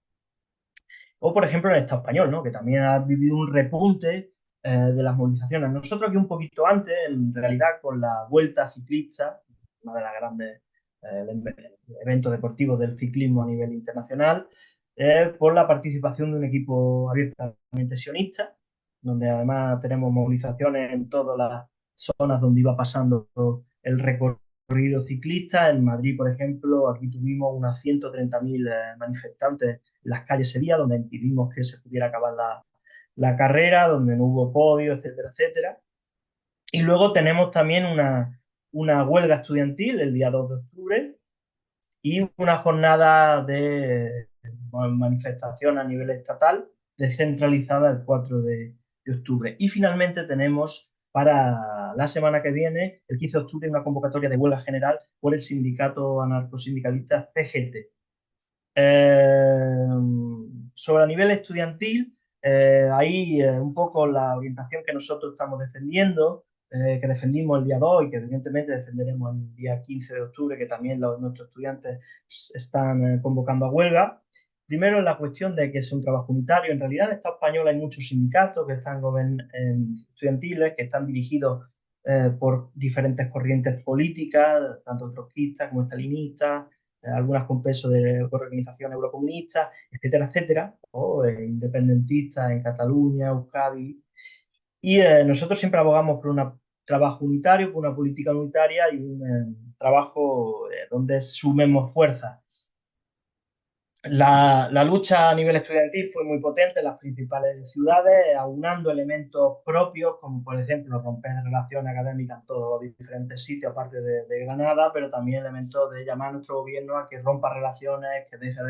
O, por ejemplo, en el Estado español, ¿no? Que también ha vivido un repunte de las movilizaciones. Nosotros aquí un poquito antes, en realidad, con la Vuelta Ciclista, una de las grandes eventos deportivos del ciclismo a nivel internacional, por la participación de un equipo abiertamente sionista, donde además tenemos movilizaciones en todas las zonas donde iba pasando el recorrido ciclista. En Madrid, por ejemplo, aquí tuvimos unas 130.000 manifestantes en las calles ese día, donde impidimos que se pudiera acabar la carrera, donde no hubo podio, etcétera, etcétera. Y luego tenemos también una huelga estudiantil el día 2 de octubre y una jornada de manifestación a nivel estatal descentralizada el 4 de octubre. Y finalmente tenemos para la semana que viene, el 15 de octubre, una convocatoria de huelga general por el sindicato anarcosindicalista CGT. Sobre a nivel estudiantil, ahí un poco la orientación que nosotros estamos defendiendo, que defendimos el día 2 y que evidentemente defenderemos el día 15 de octubre, que también nuestros estudiantes están convocando a huelga. Primero, la cuestión de que es un trabajo unitario. En realidad, en el Estado español hay muchos sindicatos que están estudiantiles, que están dirigidos por diferentes corrientes políticas, tanto trotskistas como estalinistas, algunas con peso de organizaciones eurocomunistas, etcétera, etcétera, o independentistas en Cataluña, Euskadi. Y nosotros siempre abogamos por un trabajo unitario, por una política unitaria y un trabajo donde sumemos fuerzas. La lucha a nivel estudiantil fue muy potente en las principales ciudades, aunando elementos propios, como por ejemplo romper relaciones académicas en todos los diferentes sitios, aparte de Granada, pero también elementos de llamar a nuestro gobierno a que rompa relaciones, que deje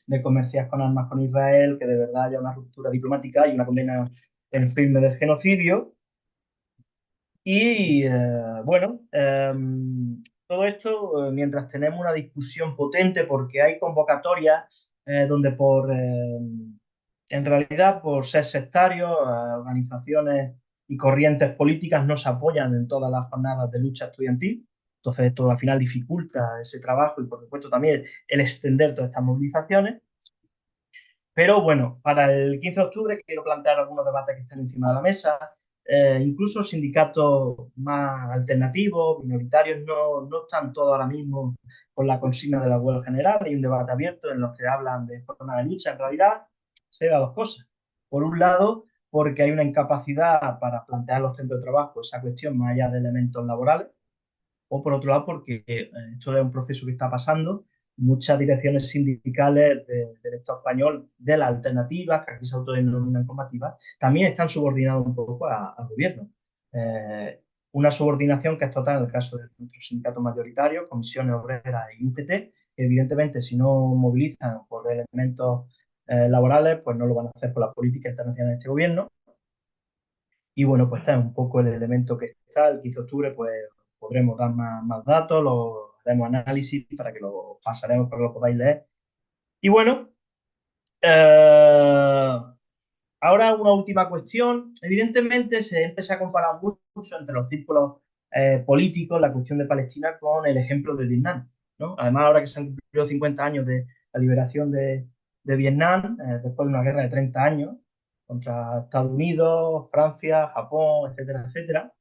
de comerciar con armas con Israel, que de verdad haya una ruptura diplomática y una condena en firme del genocidio. Y bueno, todo esto mientras tenemos una discusión potente porque hay convocatorias donde en realidad por ser sectarios, organizaciones y corrientes políticas no se apoyan en todas las jornadas de lucha estudiantil. Entonces esto al final dificulta ese trabajo y por supuesto también el extender todas estas movilizaciones. Pero bueno, para el 15 de octubre quiero plantear algunos debates que estén encima de la mesa. Incluso sindicatos más alternativos, minoritarios, no están todos ahora mismo con la consigna de la huelga general. Hay un debate abierto en los que hablan de forma de lucha. En realidad, se da dos cosas. Por un lado, porque hay una incapacidad para plantear los centros de trabajo esa cuestión más allá de elementos laborales. O por otro lado, porque esto es un proceso que está pasando. Muchas direcciones sindicales del Estado español, de las alternativas, que aquí se autodenominan combativas, también están subordinadas un poco al gobierno. Una subordinación que es total en el caso de nuestros sindicatos mayoritarios, Comisiones Obreras y UGT, que evidentemente si no movilizan por elementos laborales, pues no lo van a hacer por la política internacional de este gobierno. Y bueno, pues este es un poco el elemento que está. El 15 de octubre, pues podremos dar más datos, lo haremos análisis para que lo pasaremos para que lo podáis leer. Y bueno, ahora una última cuestión. Evidentemente se empieza a comparar mucho entre los círculos políticos la cuestión de Palestina con el ejemplo de Vietnam, ¿no? Además, ahora que se han cumplido 50 años de la liberación de Vietnam, después de una guerra de 30 años contra Estados Unidos, Francia, Japón, etcétera, etcétera.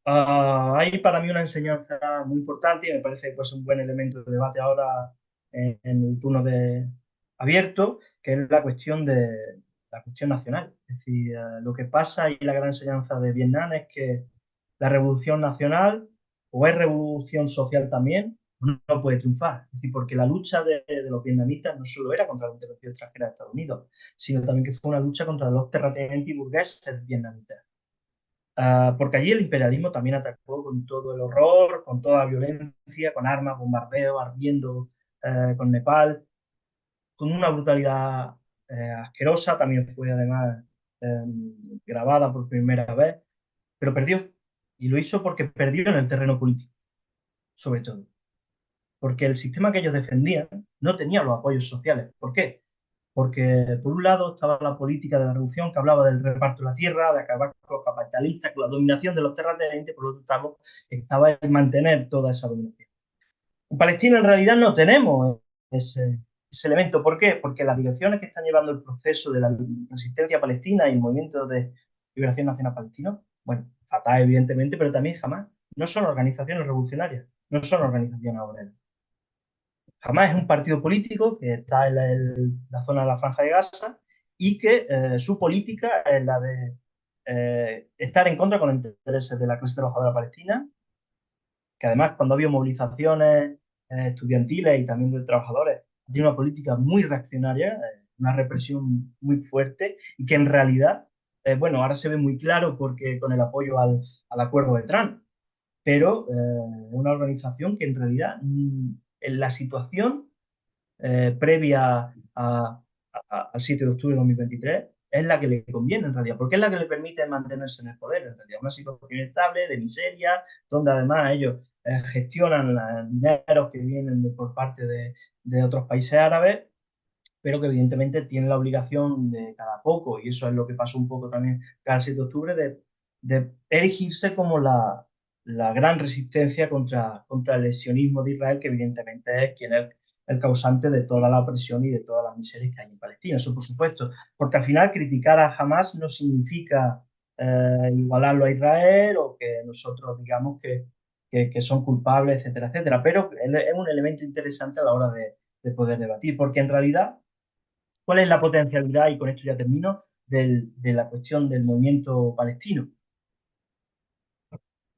Hay para mí una enseñanza muy importante y me parece que pues, un buen elemento de debate ahora en el turno abierto, que es la cuestión nacional. Es decir, lo que pasa y la gran enseñanza de Vietnam es que la revolución nacional, o es revolución social también, no puede triunfar. Es decir, porque la lucha de los vietnamitas no solo era contra la intervención extranjera de Estados Unidos, sino también que fue una lucha contra los terratenientes y burgueses vietnamitas. porque allí el imperialismo también atacó con todo el horror, con toda la violencia, con armas, bombardeos, ardiendo con Nepal, con una brutalidad asquerosa, también fue además eh, grabada por primera vez, pero perdió. Y lo hizo porque perdió en el terreno político, sobre todo. Porque el sistema que ellos defendían no tenía los apoyos sociales. ¿Por qué? Porque por un lado estaba la política de la revolución que hablaba del reparto de la tierra, de acabar con los capitalistas, con la dominación de los terratenientes, por otro lado estaba el mantener toda esa dominación. En Palestina en realidad no tenemos ese elemento. ¿Por qué? Porque las direcciones que están llevando el proceso de la resistencia palestina y el movimiento de liberación nacional palestino, bueno, Fatah evidentemente, pero también jamás, no son organizaciones revolucionarias, no son organizaciones obreras. Jamás es un partido político que está en la zona de la Franja de Gaza y que su política es la de estar en contra con los intereses de la clase trabajadora palestina, que además cuando ha habido movilizaciones estudiantiles y también de trabajadores, tiene una política muy reaccionaria, una represión muy fuerte y que en realidad, bueno, ahora se ve muy claro porque con el apoyo al acuerdo de Trump, pero una organización que en realidad en la situación previa al 7 de octubre de 2023 es la que le conviene en realidad, porque es la que le permite mantenerse en el poder, en realidad, una situación estable, de miseria, donde además ellos gestionan los dineros que vienen por parte de otros países árabes, pero que evidentemente tienen la obligación de cada poco, y eso es lo que pasó un poco también cada 7 de octubre, de erigirse como la gran resistencia contra el sionismo de Israel, que evidentemente es quien es el causante de toda la opresión y de todas las miserias que hay en Palestina. Eso por supuesto, porque al final criticar a Hamas no significa igualarlo a Israel o que nosotros digamos que son culpables, etcétera, etcétera. Pero es un elemento interesante a la hora de poder debatir, porque en realidad, ¿cuál es la potencialidad, y con esto ya termino, de la cuestión del movimiento palestino?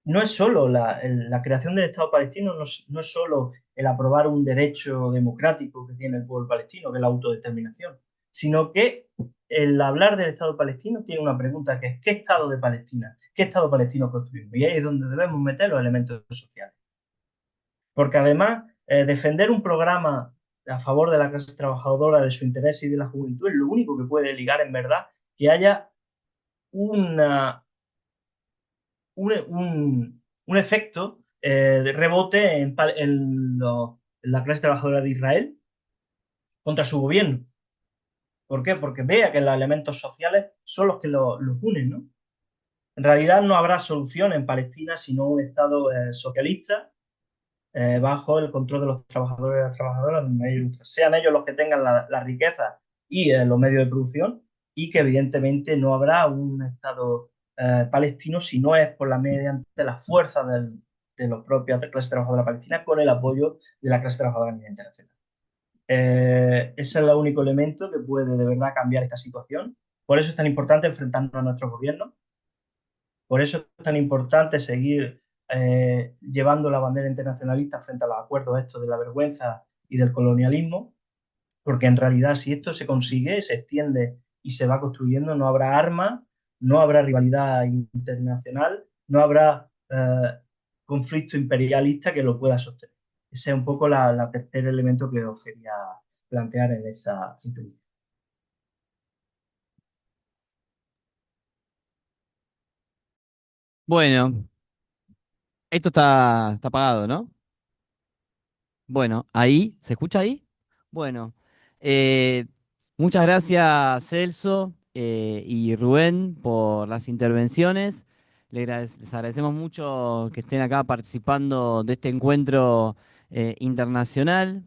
No es solo la creación del Estado palestino, no es solo el aprobar un derecho democrático que tiene el pueblo palestino, que es la autodeterminación, sino que el hablar del Estado palestino tiene una pregunta que es: ¿qué Estado de Palestina? ¿Qué Estado palestino construimos? Y ahí es donde debemos meter los elementos sociales. Porque además, defender un programa a favor de la clase trabajadora, de su interés y de la juventud es lo único que puede ligar en verdad que haya una, un efecto de rebote en la clase trabajadora de Israel contra su gobierno. ¿Por qué? Porque vea que los elementos sociales son los que los unen, ¿no? En realidad no habrá solución en Palestina sino un Estado socialista bajo el control de los trabajadores y las trabajadoras, sean ellos los que tengan la riqueza y los medios de producción, y que evidentemente no habrá un Estado palestino si no es por mediante la fuerza de los propios clases trabajadoras palestinas con el apoyo de la clase trabajadora a nivel internacional. Ese es el único elemento que puede de verdad cambiar esta situación. Por eso es tan importante enfrentarnos a nuestros gobiernos. Por eso es tan importante seguir llevando la bandera internacionalista frente a los acuerdos estos de la vergüenza y del colonialismo, porque en realidad si esto se consigue, se extiende y se va construyendo, no habrá armas, no habrá rivalidad internacional, no habrá conflicto imperialista que lo pueda sostener. Ese es un poco la tercer elemento que os quería plantear en esta introducción. Bueno, esto está apagado, ¿no? Bueno, ahí, ¿se escucha ahí? Bueno, eh, muchas gracias Celso y Rubén por las intervenciones. Les agradecemos mucho que estén acá participando de este encuentro internacional.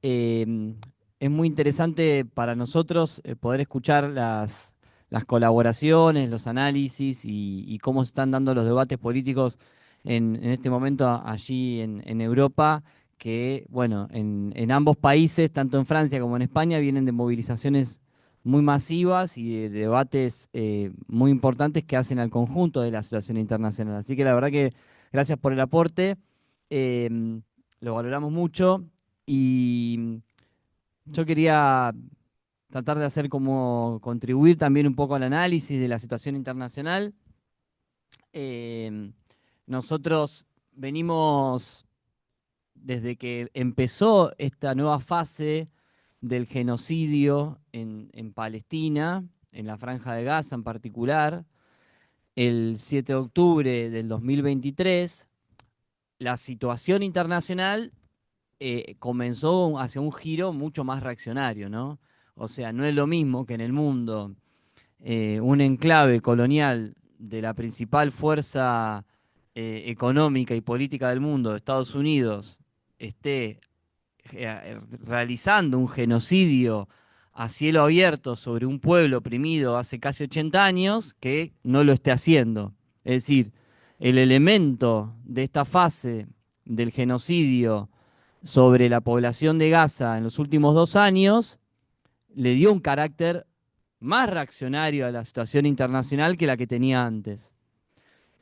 Eh, es muy interesante para nosotros poder escuchar las colaboraciones, los análisis y cómo se están dando los debates políticos en este momento allí en Europa, que, bueno, en ambos países, tanto en Francia como en España, vienen de movilizaciones muy masivas y de debates muy importantes que hacen al conjunto de la situación internacional. Así que la verdad que gracias por el aporte, eh, lo valoramos mucho y yo quería tratar de hacer como contribuir también un poco al análisis de la situación internacional nosotros venimos, desde que empezó esta nueva fase del genocidio en Palestina, en la Franja de Gaza en particular, el 7 de octubre del 2023, la situación internacional comenzó hacia un giro mucho más reaccionario, ¿no? O sea, no es lo mismo que en el mundo un enclave colonial de la principal fuerza económica y política del mundo, Estados Unidos, esté realizando un genocidio a cielo abierto sobre un pueblo oprimido hace casi 80 años, que no lo esté haciendo. Es decir, el elemento de esta fase del genocidio sobre la población de Gaza en los últimos 2 años le dio un carácter más reaccionario a la situación internacional que la que tenía antes.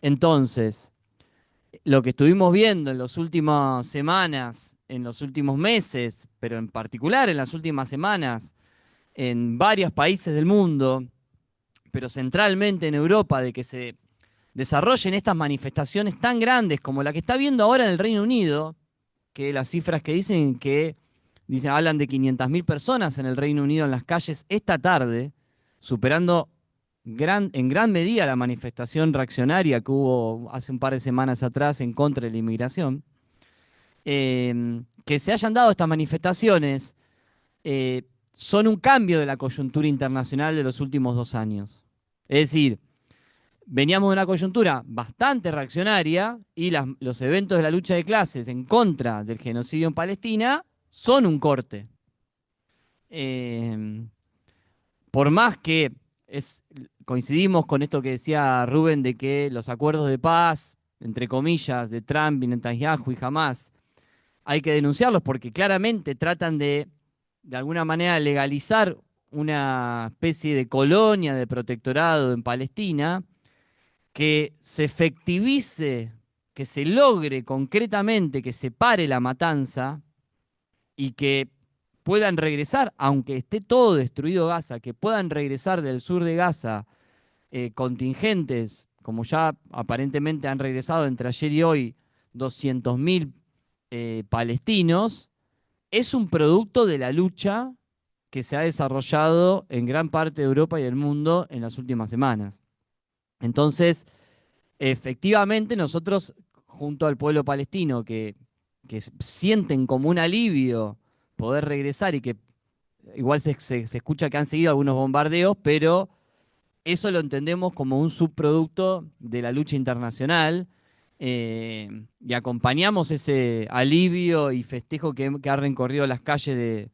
Entonces, lo que estuvimos viendo en las últimas semanas, en los últimos meses, pero en particular en las últimas semanas, en varios países del mundo, pero centralmente en Europa, de que se desarrollen estas manifestaciones tan grandes como la que está viendo ahora en el Reino Unido, que las cifras que hablan de 500.000 personas en el Reino Unido en las calles esta tarde, superando en gran medida la manifestación reaccionaria que hubo hace un par de semanas atrás en contra de la inmigración. Que se hayan dado estas manifestaciones son un cambio de la coyuntura internacional de los últimos 2 años. Es decir, veníamos de una coyuntura bastante reaccionaria y los eventos de la lucha de clases en contra del genocidio en Palestina son un corte. Por más que coincidimos con esto que decía Rubén, de que los acuerdos de paz, entre comillas, de Trump y Netanyahu y Hamas, hay que denunciarlos porque claramente tratan de alguna manera, legalizar una especie de colonia, de protectorado en Palestina, que se efectivice, que se logre concretamente que se pare la matanza y que puedan regresar, aunque esté todo destruido Gaza, que puedan regresar del sur de Gaza contingentes, como ya aparentemente han regresado entre ayer y hoy 200.000 palestinos, es un producto de la lucha que se ha desarrollado en gran parte de Europa y del mundo en las últimas semanas. Entonces, efectivamente, nosotros, junto al pueblo palestino, que sienten como un alivio poder regresar y que igual se escucha que han seguido algunos bombardeos, pero eso lo entendemos como un subproducto de la lucha internacional y acompañamos ese alivio y festejo que ha recorrido las calles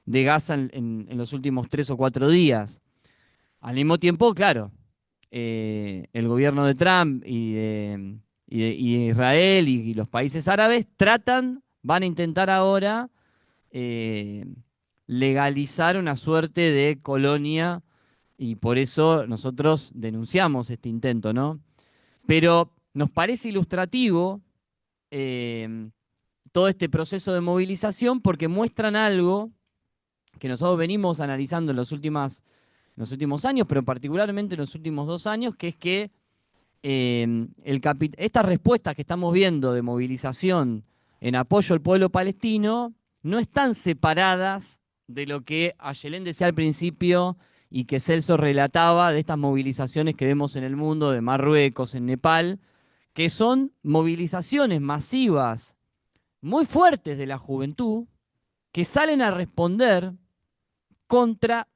de Gaza en los últimos 3 o 4 días. Al mismo tiempo, claro, el gobierno de Trump y de Israel y los países árabes van a intentar ahora legalizar una suerte de colonia y por eso nosotros denunciamos este intento, ¿no? Pero nos parece ilustrativo todo este proceso de movilización porque muestran algo que nosotros venimos analizando en los últimos años, pero particularmente en los últimos 2 años, que es que estas respuestas que estamos viendo de movilización en apoyo al pueblo palestino no están separadas de lo que Ayelén decía al principio y que Celso relataba de estas movilizaciones que vemos en el mundo, de Marruecos, en Nepal, que son movilizaciones masivas muy fuertes de la juventud que salen a responder contra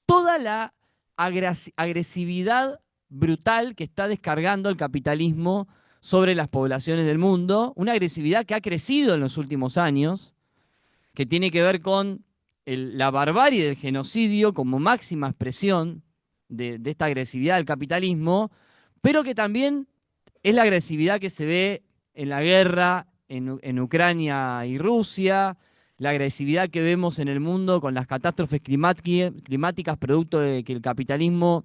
toda la agresividad brutal que está descargando el capitalismo sobre las poblaciones del mundo, una agresividad que ha crecido en los últimos años, que tiene que ver con la barbarie del genocidio como máxima expresión de esta agresividad del capitalismo, pero que también es la agresividad que se ve en la guerra en Ucrania y Rusia, la agresividad que vemos en el mundo con las catástrofes climáticas producto de que el capitalismo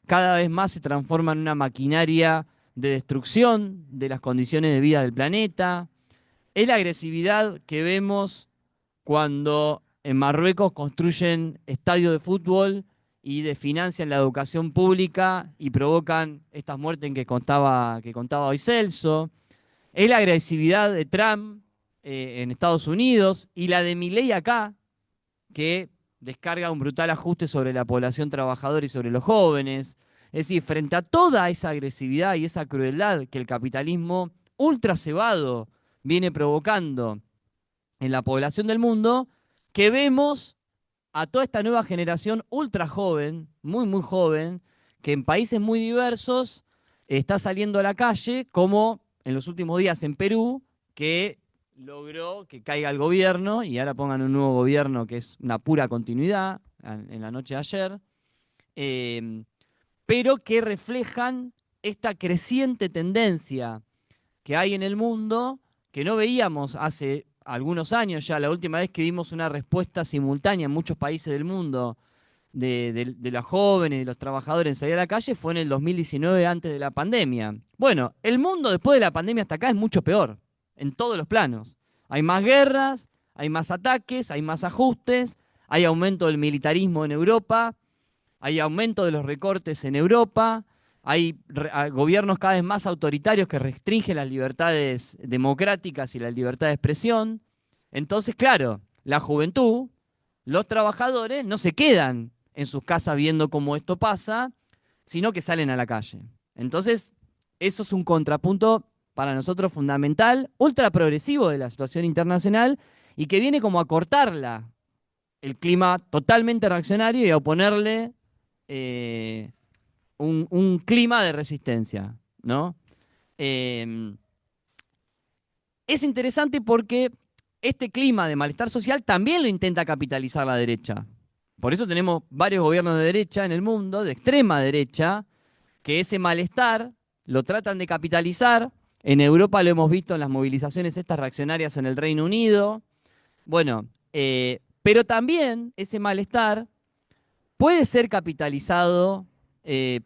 cada vez más se transforma en una maquinaria de destrucción de las condiciones de vida del planeta. Es la agresividad que vemos cuando en Marruecos construyen estadios de fútbol y desfinancian la educación pública y provocan estas muertes que contaba hoy Celso. Es la agresividad de Trump en Estados Unidos y la de Milei acá, que descarga un brutal ajuste sobre la población trabajadora y sobre los jóvenes. Es decir, frente a toda esa agresividad y esa crueldad que el capitalismo ultra cebado viene provocando en la población del mundo, que vemos a toda esta nueva generación ultra joven, muy, muy joven, que en países muy diversos está saliendo a la calle, como en los últimos días en Perú, que logró que caiga el gobierno y ahora pongan un nuevo gobierno que es una pura continuidad en la noche de ayer, eh, pero que reflejan esta creciente tendencia que hay en el mundo que no veíamos hace algunos años ya. La última vez que vimos una respuesta simultánea en muchos países del mundo de los jóvenes, de los trabajadores en salir a la calle fue en el 2019 antes de la pandemia. Bueno, el mundo después de la pandemia hasta acá es mucho peor, en todos los planos. Hay más guerras, hay más ataques, hay más ajustes, hay aumento del militarismo en Europa, hay aumento de los recortes en Europa, hay gobiernos cada vez más autoritarios que restringen las libertades democráticas y la libertad de expresión. Entonces, claro, la juventud, los trabajadores no se quedan en sus casas viendo cómo esto pasa, sino que salen a la calle. Entonces, eso es un contrapunto para nosotros fundamental, ultra progresivo de la situación internacional y que viene como a cortarla el clima totalmente reaccionario y a oponerle un clima de resistencia, ¿no? Es interesante porque este clima de malestar social también lo intenta capitalizar la derecha. Por eso tenemos varios gobiernos de derecha en el mundo, de extrema derecha, que ese malestar lo tratan de capitalizar. En Europa lo hemos visto en las movilizaciones estas reaccionarias en el Reino Unido. Bueno, pero también ese malestar puede ser capitalizado eh,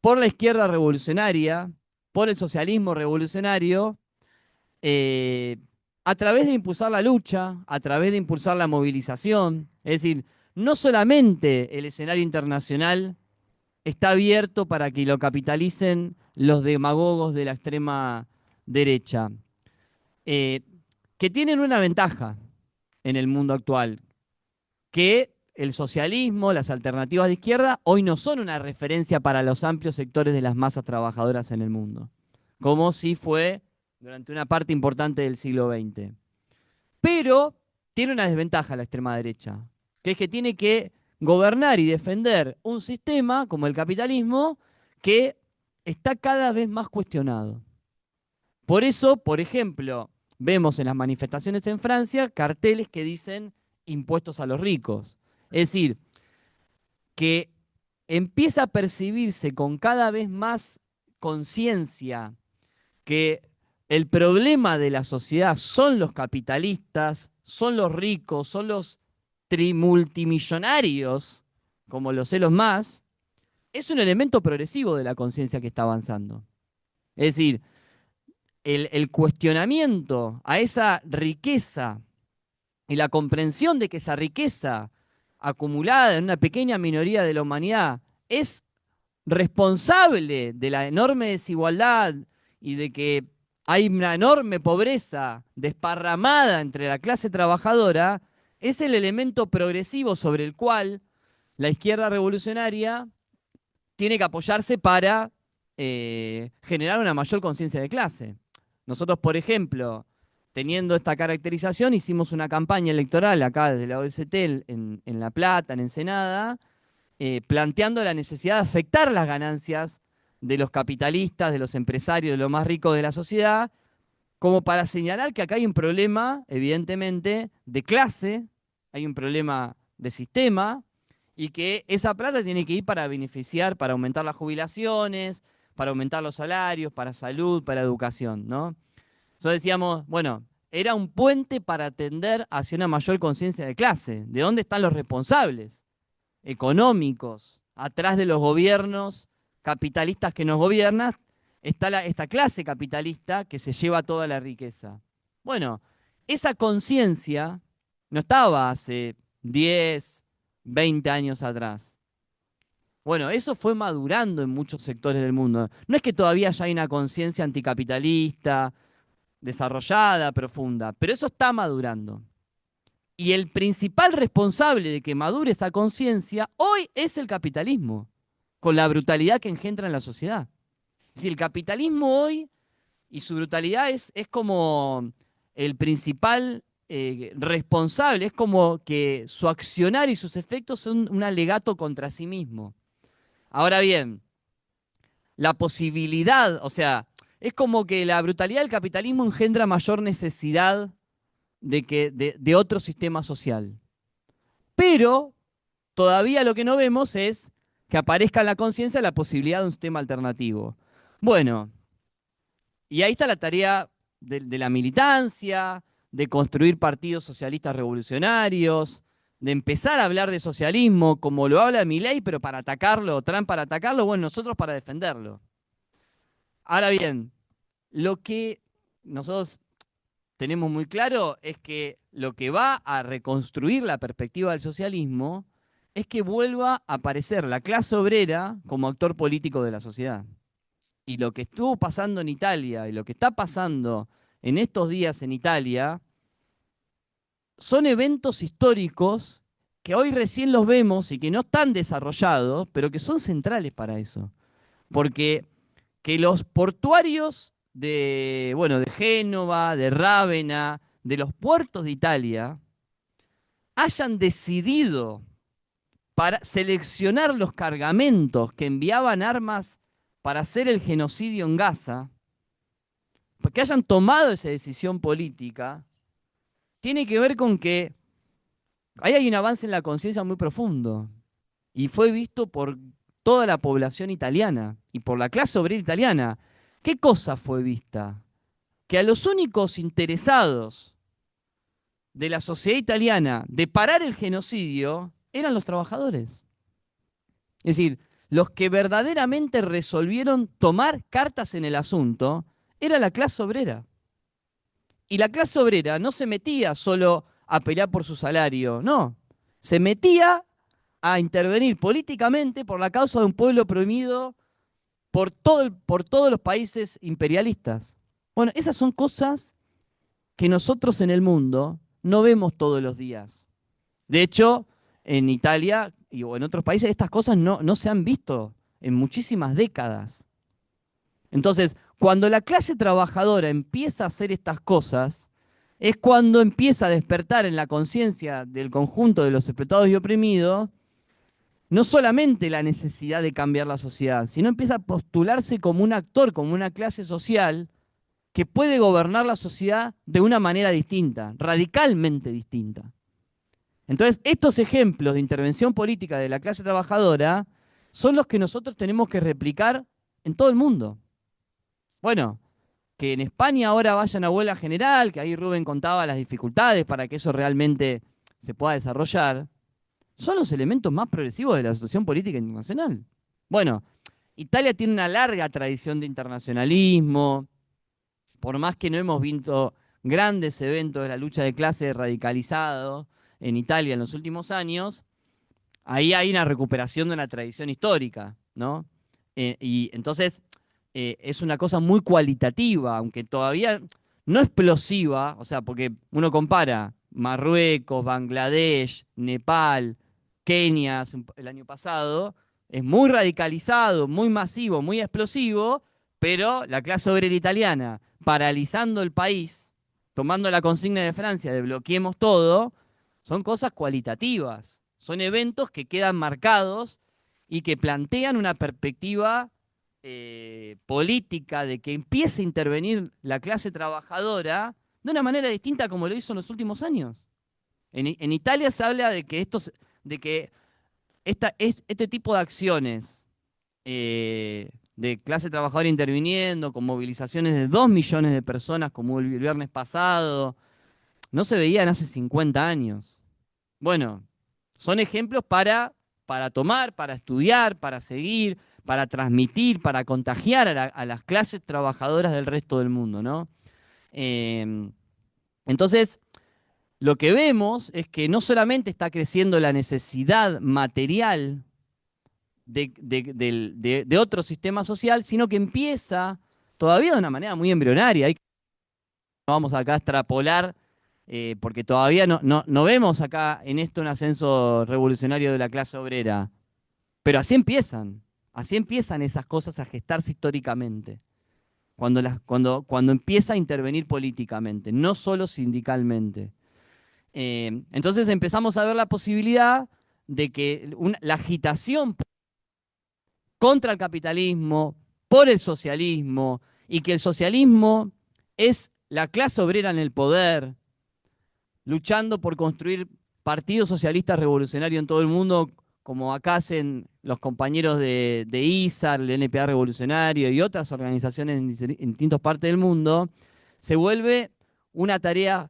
por la izquierda revolucionaria, por el socialismo revolucionario, eh, a través de impulsar la lucha, a través de impulsar la movilización. Es decir, no solamente el escenario internacional está abierto para que lo capitalicen los demagogos de la extrema derecha, eh, que tienen una ventaja en el mundo actual, que el socialismo, las alternativas de izquierda, hoy no son una referencia para los amplios sectores de las masas trabajadoras en el mundo, como sí fue durante una parte importante del siglo XX. Pero tiene una desventaja la extrema derecha, que es que tiene que gobernar y defender un sistema como el capitalismo que está cada vez más cuestionado. Por eso, por ejemplo, vemos en las manifestaciones en Francia carteles que dicen impuestos a los ricos. Es decir, que empieza a percibirse con cada vez más conciencia que el problema de la sociedad son los capitalistas, son los ricos, son los multimillonarios, como los Elon Musk, es un elemento progresivo de la conciencia que está avanzando. Es decir, el cuestionamiento a esa riqueza y la comprensión de que esa riqueza acumulada en una pequeña minoría de la humanidad es responsable de la enorme desigualdad y de que hay una enorme pobreza desparramada entre la clase trabajadora, es el elemento progresivo sobre el cual la izquierda revolucionaria tiene que apoyarse para generar una mayor conciencia de clase. Nosotros, por ejemplo, teniendo esta caracterización, hicimos una campaña electoral acá desde la OST en La Plata, en Ensenada, planteando la necesidad de afectar las ganancias de los capitalistas, de los empresarios, de los más ricos de la sociedad, como para señalar que acá hay un problema, evidentemente, de clase, hay un problema de sistema, y que esa plata tiene que ir para beneficiar, para aumentar las jubilaciones, para aumentar los salarios, para salud, para educación, ¿no? Entonces decíamos, bueno, era un puente para tender hacia una mayor conciencia de clase. ¿De dónde están los responsables económicos? Atrás de los gobiernos capitalistas que nos gobiernan, está esta clase capitalista que se lleva toda la riqueza. Bueno, esa conciencia no estaba hace 10, 20 años atrás. Bueno, eso fue madurando en muchos sectores del mundo. No es que todavía ya hay una conciencia anticapitalista, desarrollada, profunda, pero eso está madurando. Y el principal responsable de que madure esa conciencia hoy es el capitalismo, con la brutalidad que engendra en la sociedad. Si el capitalismo hoy y su brutalidad es como el principal responsable, es como que su accionar y sus efectos son un alegato contra sí mismo. Ahora bien, la posibilidad, o sea, es como que la brutalidad del capitalismo engendra mayor necesidad de otro sistema social. Pero todavía lo que no vemos es que aparezca en la conciencia la posibilidad de un sistema alternativo. Bueno, y ahí está la tarea de la militancia, de construir partidos socialistas revolucionarios, de empezar a hablar de socialismo como lo habla Milei, pero para atacarlo, Trump para atacarlo, bueno, nosotros para defenderlo. Ahora bien, lo que nosotros tenemos muy claro es que lo que va a reconstruir la perspectiva del socialismo es que vuelva a aparecer la clase obrera como actor político de la sociedad. Y lo que estuvo pasando en Italia y lo que está pasando en estos días en Italia son eventos históricos que hoy recién los vemos y que no están desarrollados, pero que son centrales para eso. Porque que los portuarios de, bueno, de Génova, de Rávena, de los puertos de Italia, hayan decidido para seleccionar los cargamentos que enviaban armas para hacer el genocidio en Gaza, que hayan tomado esa decisión política, tiene que ver con que ahí hay un avance en la conciencia muy profundo y fue visto por toda la población italiana y por la clase obrera italiana. ¿Qué cosa fue vista? Que a los únicos interesados de la sociedad italiana de parar el genocidio eran los trabajadores. Es decir, los que verdaderamente resolvieron tomar cartas en el asunto era la clase obrera. Y la clase obrera no se metía solo a pelear por su salario, no. Se metía a intervenir políticamente por la causa de un pueblo oprimido por todos los países imperialistas. Bueno, esas son cosas que nosotros en el mundo no vemos todos los días. De hecho, en Italia o en otros países estas cosas no se han visto en muchísimas décadas. Entonces, cuando la clase trabajadora empieza a hacer estas cosas, es cuando empieza a despertar en la conciencia del conjunto de los explotados y oprimidos no solamente la necesidad de cambiar la sociedad, sino empieza a postularse como un actor, como una clase social que puede gobernar la sociedad de una manera distinta, radicalmente distinta. Entonces, estos ejemplos de intervención política de la clase trabajadora son los que nosotros tenemos que replicar en todo el mundo. Bueno, que en España ahora vayan a huelga general, que ahí Rubén contaba las dificultades para que eso realmente se pueda desarrollar, son los elementos más progresivos de la situación política internacional. Bueno, Italia tiene una larga tradición de internacionalismo, por más que no hemos visto grandes eventos de la lucha de clase radicalizado en Italia en los últimos años, ahí hay una recuperación de una tradición histórica, ¿no? Y entonces es una cosa muy cualitativa, aunque todavía no explosiva, o sea, porque uno compara Marruecos, Bangladesh, Nepal, Kenia el año pasado, es muy radicalizado, muy masivo, muy explosivo, pero la clase obrera italiana paralizando el país, tomando la consigna de Francia de bloqueemos todo, son cosas cualitativas, son eventos que quedan marcados y que plantean una perspectiva política de que empiece a intervenir la clase trabajadora de una manera distinta como lo hizo en los últimos años. En Italia se habla de que, este tipo de acciones de clase trabajadora interviniendo, con movilizaciones de 2 millones de personas como el viernes pasado, no se veían hace 50 años. Bueno, son ejemplos para tomar, para estudiar, para seguir, para transmitir, para contagiar a las clases trabajadoras del resto del mundo, ¿no? Entonces, lo que vemos es que no solamente está creciendo la necesidad material de otro sistema social, sino que empieza todavía de una manera muy embrionaria. No vamos acá a extrapolar, porque todavía no vemos acá en esto un ascenso revolucionario de la clase obrera, pero así empiezan esas cosas a gestarse históricamente, cuando empieza a intervenir políticamente, no solo sindicalmente. Entonces empezamos a ver la posibilidad de que la agitación contra el capitalismo, por el socialismo, y que el socialismo es la clase obrera en el poder, luchando por construir partidos socialistas revolucionarios en todo el mundo, como acá hacen los compañeros de ISAR, el NPA Revolucionario y otras organizaciones en distintas partes del mundo, se vuelve una tarea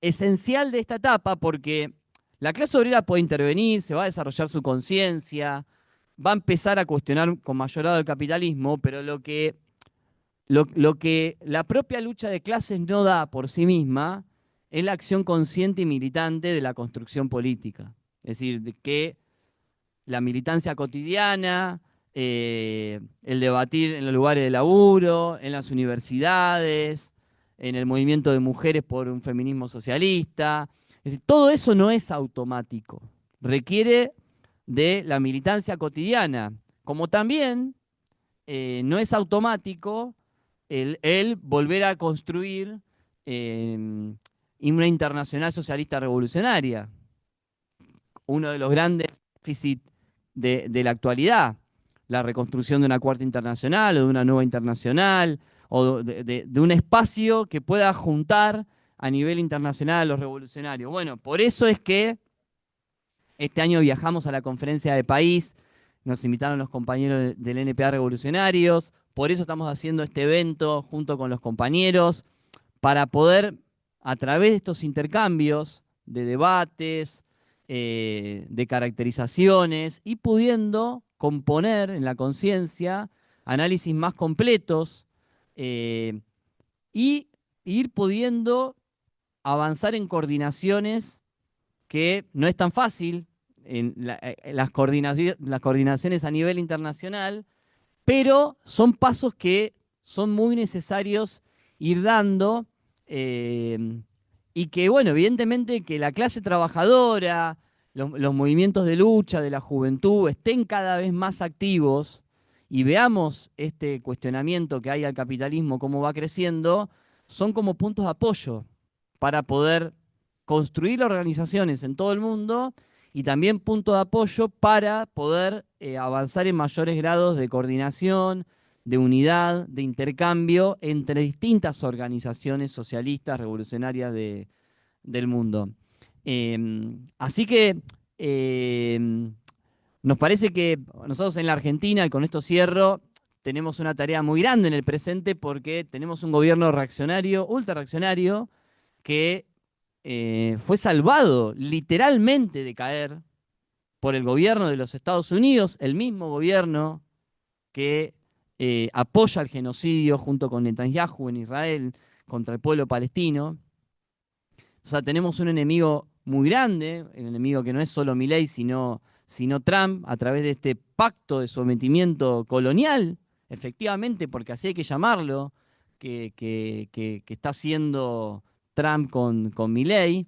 esencial de esta etapa, porque la clase obrera puede intervenir, se va a desarrollar su conciencia, va a empezar a cuestionar con mayor grado el capitalismo, pero lo que la propia lucha de clases no da por sí misma es la acción consciente y militante de la construcción política. Es decir, de que la militancia cotidiana, el debatir en los lugares de laburo, en las universidades, en el movimiento de mujeres por un feminismo socialista. Es decir, todo eso no es automático. Requiere de la militancia cotidiana, como también no es automático el volver a construir una internacional socialista revolucionaria, uno de los grandes déficits de la actualidad, la reconstrucción de una cuarta internacional o de una nueva internacional, o de un espacio que pueda juntar a nivel internacional a los revolucionarios. Bueno, por eso es que este año viajamos a la conferencia de país, nos invitaron los compañeros del NPA Revolucionarios, por eso estamos haciendo este evento junto con los compañeros, para poder, a través de estos intercambios de debates, de caracterizaciones, y pudiendo componer en la conciencia análisis más completos, y ir pudiendo avanzar en coordinaciones que no es tan fácil, en las coordinaciones a nivel internacional, pero son pasos que son muy necesarios ir dando, y que, bueno, evidentemente que la clase trabajadora, los movimientos de lucha de la juventud estén cada vez más activos y veamos este cuestionamiento que hay al capitalismo, cómo va creciendo, son como puntos de apoyo para poder construir organizaciones en todo el mundo y también puntos de apoyo para poder avanzar en mayores grados de coordinación, de unidad, de intercambio entre distintas organizaciones socialistas, revolucionarias del mundo. Así que nos parece que nosotros en la Argentina, y con esto cierro, tenemos una tarea muy grande en el presente porque tenemos un gobierno reaccionario, ultra reaccionario, que fue salvado literalmente de caer por el gobierno de los Estados Unidos, el mismo gobierno que apoya el genocidio junto con Netanyahu en Israel contra el pueblo palestino. O sea, tenemos un enemigo muy grande, un enemigo que no es solo Milei, sino Trump, a través de este pacto de sometimiento colonial, efectivamente, porque así hay que llamarlo, que está haciendo Trump con Milei.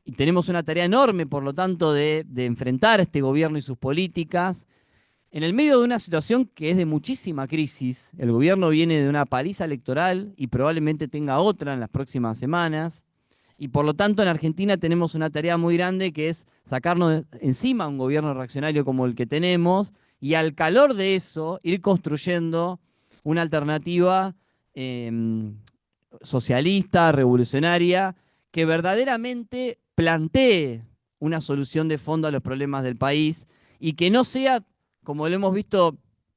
Y tenemos una tarea enorme, por lo tanto, de enfrentar a este gobierno y sus políticas. En el medio de una situación que es de muchísima crisis, el gobierno viene de una paliza electoral y probablemente tenga otra en las próximas semanas. Y por lo tanto en Argentina tenemos una tarea muy grande que es sacarnos encima un gobierno reaccionario como el que tenemos y al calor de eso ir construyendo una alternativa socialista, revolucionaria, que verdaderamente plantee una solución de fondo a los problemas del país y que no sea, como lo hemos visto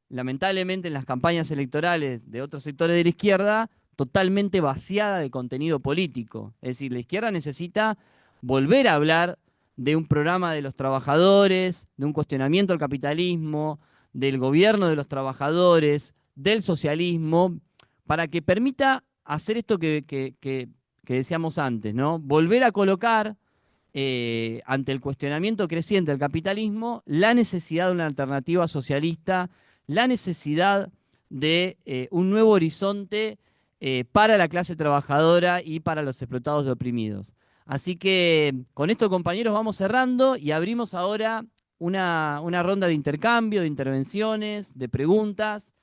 lamentablemente en las campañas electorales de otros sectores de la izquierda, totalmente vaciada de contenido político. Es decir, la izquierda necesita volver a hablar de un programa de los trabajadores, de un cuestionamiento al capitalismo, del gobierno de los trabajadores, del socialismo, para que permita hacer esto que decíamos antes, ¿no? Volver a colocar ante el cuestionamiento creciente del capitalismo, la necesidad de una alternativa socialista, la necesidad de un nuevo horizonte para la clase trabajadora y para los explotados y oprimidos. Así que con esto, compañeros, vamos cerrando y abrimos ahora una ronda de intercambio, de intervenciones, de preguntas,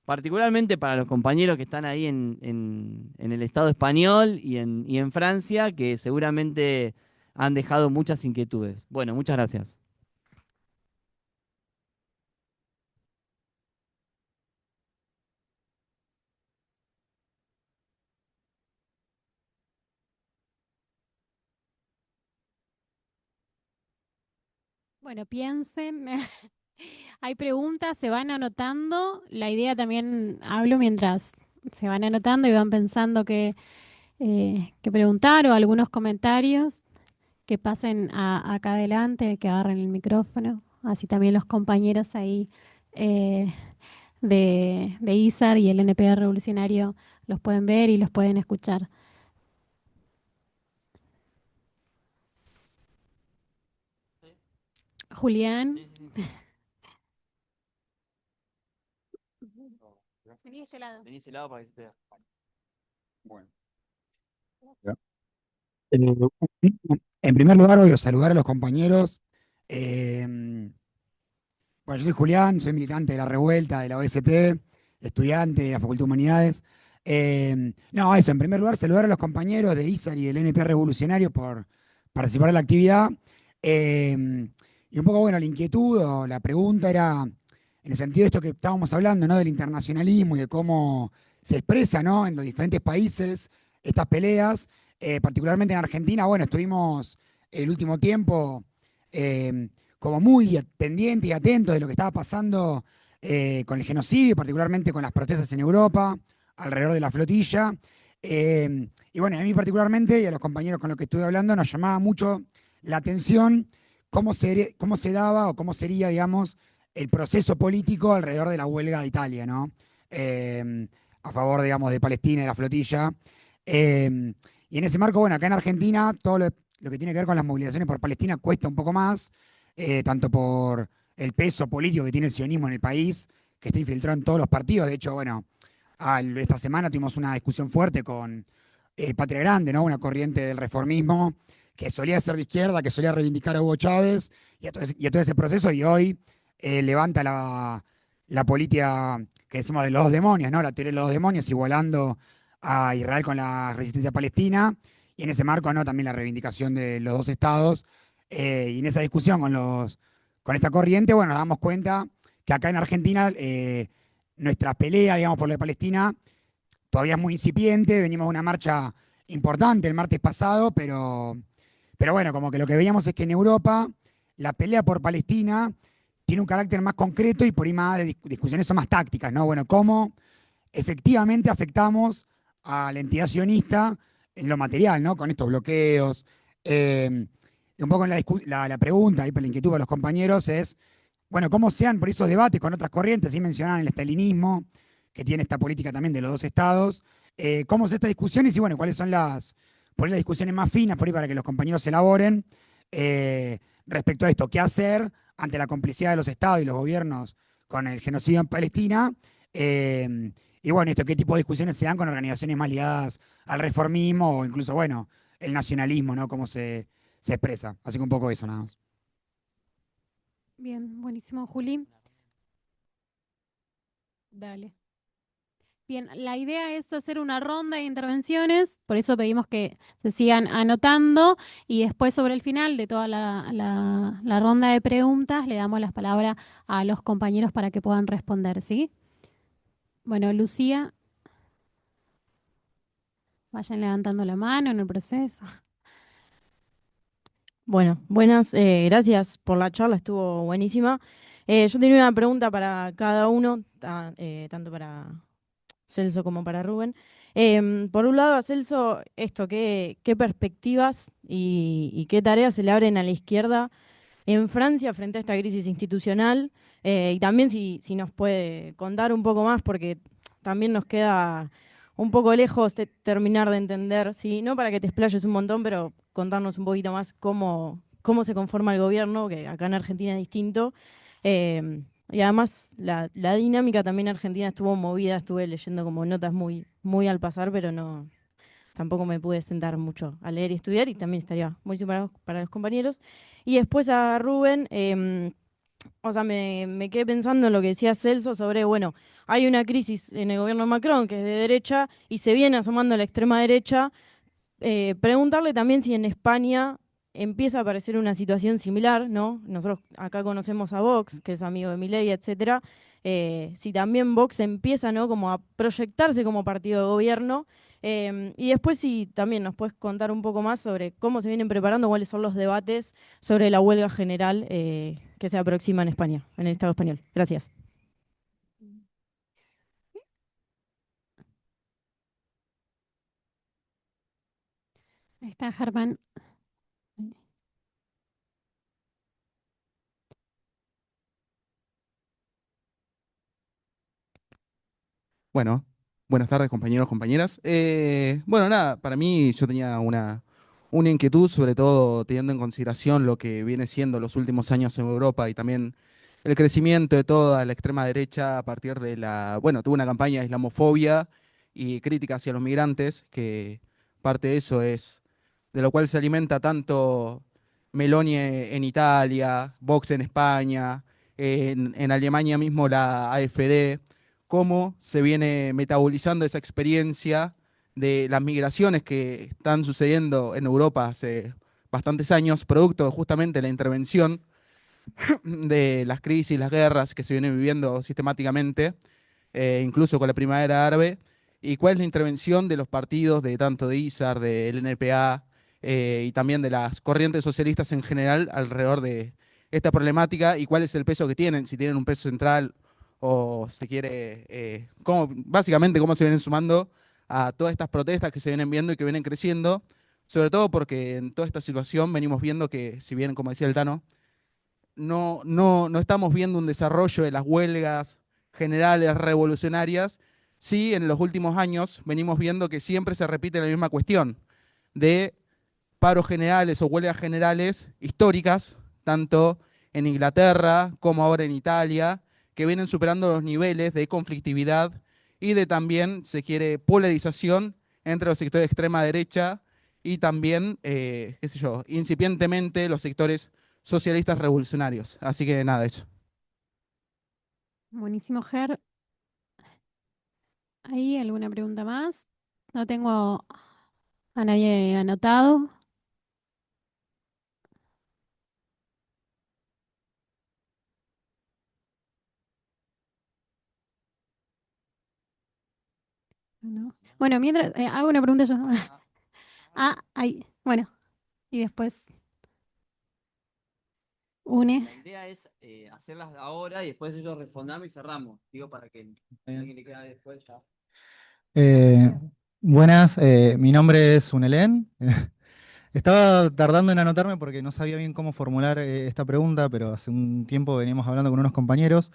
particularmente para los compañeros que están ahí en el Estado español y en Francia, que seguramente han dejado muchas inquietudes. Bueno, muchas gracias. Bueno, piensen. Hay preguntas, se van anotando. La idea también hablo mientras se van anotando y van pensando qué preguntar o algunos comentarios que pasen acá adelante, que agarren el micrófono. Así también los compañeros ahí eh, de ISAR y el NPR Revolucionario los pueden ver y los pueden escuchar. Julián. Vení de este lado. Vení de ese lado para que se te vea. Bueno. En primer lugar, voy a saludar a los compañeros. Bueno, yo soy Julián, soy militante de la Revuelta, de la OST, estudiante de la Facultad de Humanidades. No, eso, en primer lugar, saludar a los compañeros de ISAR y del NP Revolucionario por participar en la actividad. Y un poco, bueno, la inquietud o la pregunta era, en el sentido de esto que estábamos hablando, ¿no? Del internacionalismo y de cómo se expresa, ¿no? En los diferentes países estas peleas, particularmente en Argentina. Bueno, estuvimos el último tiempo como muy pendientes y atentos de lo que estaba pasando con el genocidio, particularmente con las protestas en Europa, alrededor de la flotilla. Y bueno, a mí particularmente y a los compañeros con los que estuve hablando nos llamaba mucho la atención cómo se daba o cómo sería, digamos, el proceso político alrededor de la huelga de Italia, ¿no? A favor, digamos, de Palestina y la flotilla. Y en ese marco, bueno, acá en Argentina, todo lo que tiene que ver con las movilizaciones por Palestina cuesta un poco más, tanto por el peso político que tiene el sionismo en el país, que está infiltrado en todos los partidos. De hecho, bueno, esta semana tuvimos una discusión fuerte con Patria Grande, ¿no? Una corriente del reformismo que solía ser de izquierda, que solía reivindicar a Hugo Chávez y a todo ese proceso, y hoy levanta la política que decimos de los dos demonios, ¿no? La teoría de los dos demonios, igualando a Israel con la resistencia palestina, y en ese marco, ¿no? También la reivindicación de los dos estados. Y en esa discusión con esta corriente, bueno, nos damos cuenta que acá en Argentina nuestra pelea, digamos, por la de Palestina todavía es muy incipiente. Venimos de una marcha importante el martes pasado, pero bueno, como que lo que veíamos es que en Europa la pelea por Palestina tiene un carácter más concreto y por ahí más de discusiones son más tácticas, ¿no? Bueno, cómo efectivamente afectamos a la entidad sionista en lo material, ¿no? Con estos bloqueos. Y un poco la pregunta y por la inquietud de los compañeros es, bueno, ¿cómo sean por esos debates con otras corrientes? Sí mencionaban el estalinismo, que tiene esta política también de los dos estados. ¿Cómo se estas discusiones? Y bueno, ¿cuáles son por ahí las discusiones más finas por ahí para que los compañeros elaboren respecto a esto? ¿Qué hacer ante la complicidad de los estados y los gobiernos con el genocidio en Palestina? Y bueno, ¿qué tipo de discusiones se dan con organizaciones más ligadas al reformismo o incluso, bueno, el nacionalismo, ¿no? Cómo se expresa. Así que un poco eso nada más. Bien, buenísimo, Juli. Dale. Bien, la idea es hacer una ronda de intervenciones, por eso pedimos que se sigan anotando y después sobre el final de toda la ronda de preguntas le damos las palabras a los compañeros para que puedan responder, ¿sí? Bueno, Lucía, vayan levantando la mano en el proceso. Bueno, buenas, gracias por la charla, estuvo buenísima. Yo tenía una pregunta para cada uno, tanto para Celso como para Rubén. Por un lado, a Celso, ¿qué perspectivas y qué tareas se le abren a la izquierda en Francia frente a esta crisis institucional? Y también si nos puede contar un poco más, porque también nos queda un poco lejos de terminar de entender, ¿sí? No para que te explayes un montón, pero contarnos un poquito más cómo se conforma el gobierno, que acá en Argentina es distinto. Y además la dinámica también en Argentina estuvo movida, estuve leyendo como notas muy al pasar, pero no, tampoco me pude sentar mucho a leer y estudiar y también estaría muy para los compañeros. Y después a Rubén, o sea, me quedé pensando en lo que decía Celso sobre, bueno, hay una crisis en el gobierno de Macron que es de derecha y se viene asomando a la extrema derecha. Preguntarle también si en España empieza a aparecer una situación similar, ¿no? Nosotros acá conocemos a Vox, que es amigo de Milei, etcétera. Si también Vox empieza, ¿no? Como a proyectarse como partido de gobierno. Y después si también nos puedes contar un poco más sobre cómo se vienen preparando, cuáles son los debates sobre la huelga general que se aproxima en España, en el Estado español. Gracias. Ahí está Germán. Bueno, buenas tardes compañeros, compañeras. Bueno, nada, para mí yo tenía una inquietud, sobre todo teniendo en consideración lo que viene siendo los últimos años en Europa y también el crecimiento de toda la extrema derecha a partir de bueno, tuvo una campaña de islamofobia y crítica hacia los migrantes, que parte de eso es, de lo cual se alimenta tanto Meloni en Italia, Vox en España, en Alemania mismo la AfD, cómo se viene metabolizando esa experiencia de las migraciones que están sucediendo en Europa hace bastantes años, producto justamente de la intervención de las crisis, las guerras que se vienen viviendo sistemáticamente, incluso con la primavera árabe, y cuál es la intervención de los partidos de tanto de ISAR, del NPA, y también de las corrientes socialistas en general alrededor de esta problemática y cuál es el peso que tienen, si tienen un peso central o se quiere, básicamente cómo se vienen sumando a todas estas protestas que se vienen viendo y que vienen creciendo, sobre todo porque en toda esta situación venimos viendo que, si bien, como decía el Tano, no estamos viendo un desarrollo de las huelgas generales revolucionarias, sí en los últimos años venimos viendo que siempre se repite la misma cuestión de paros generales o huelgas generales históricas, tanto en Inglaterra como ahora en Italia, que vienen superando los niveles de conflictividad y de también, se quiere, polarización entre los sectores de extrema derecha y también, qué sé yo, incipientemente los sectores socialistas revolucionarios. Así que nada, eso. Buenísimo, Ger. ¿Hay alguna pregunta más? No tengo a nadie anotado. No. Bueno, mientras hago una pregunta yo. Ahí. Bueno, y después une. La idea es hacerlas ahora y después ellos respondamos y cerramos. Digo, para que alguien le quede después ya. Buenas, mi nombre es Unelén. Estaba tardando en anotarme porque no sabía bien cómo formular esta pregunta, pero hace un tiempo veníamos hablando con unos compañeros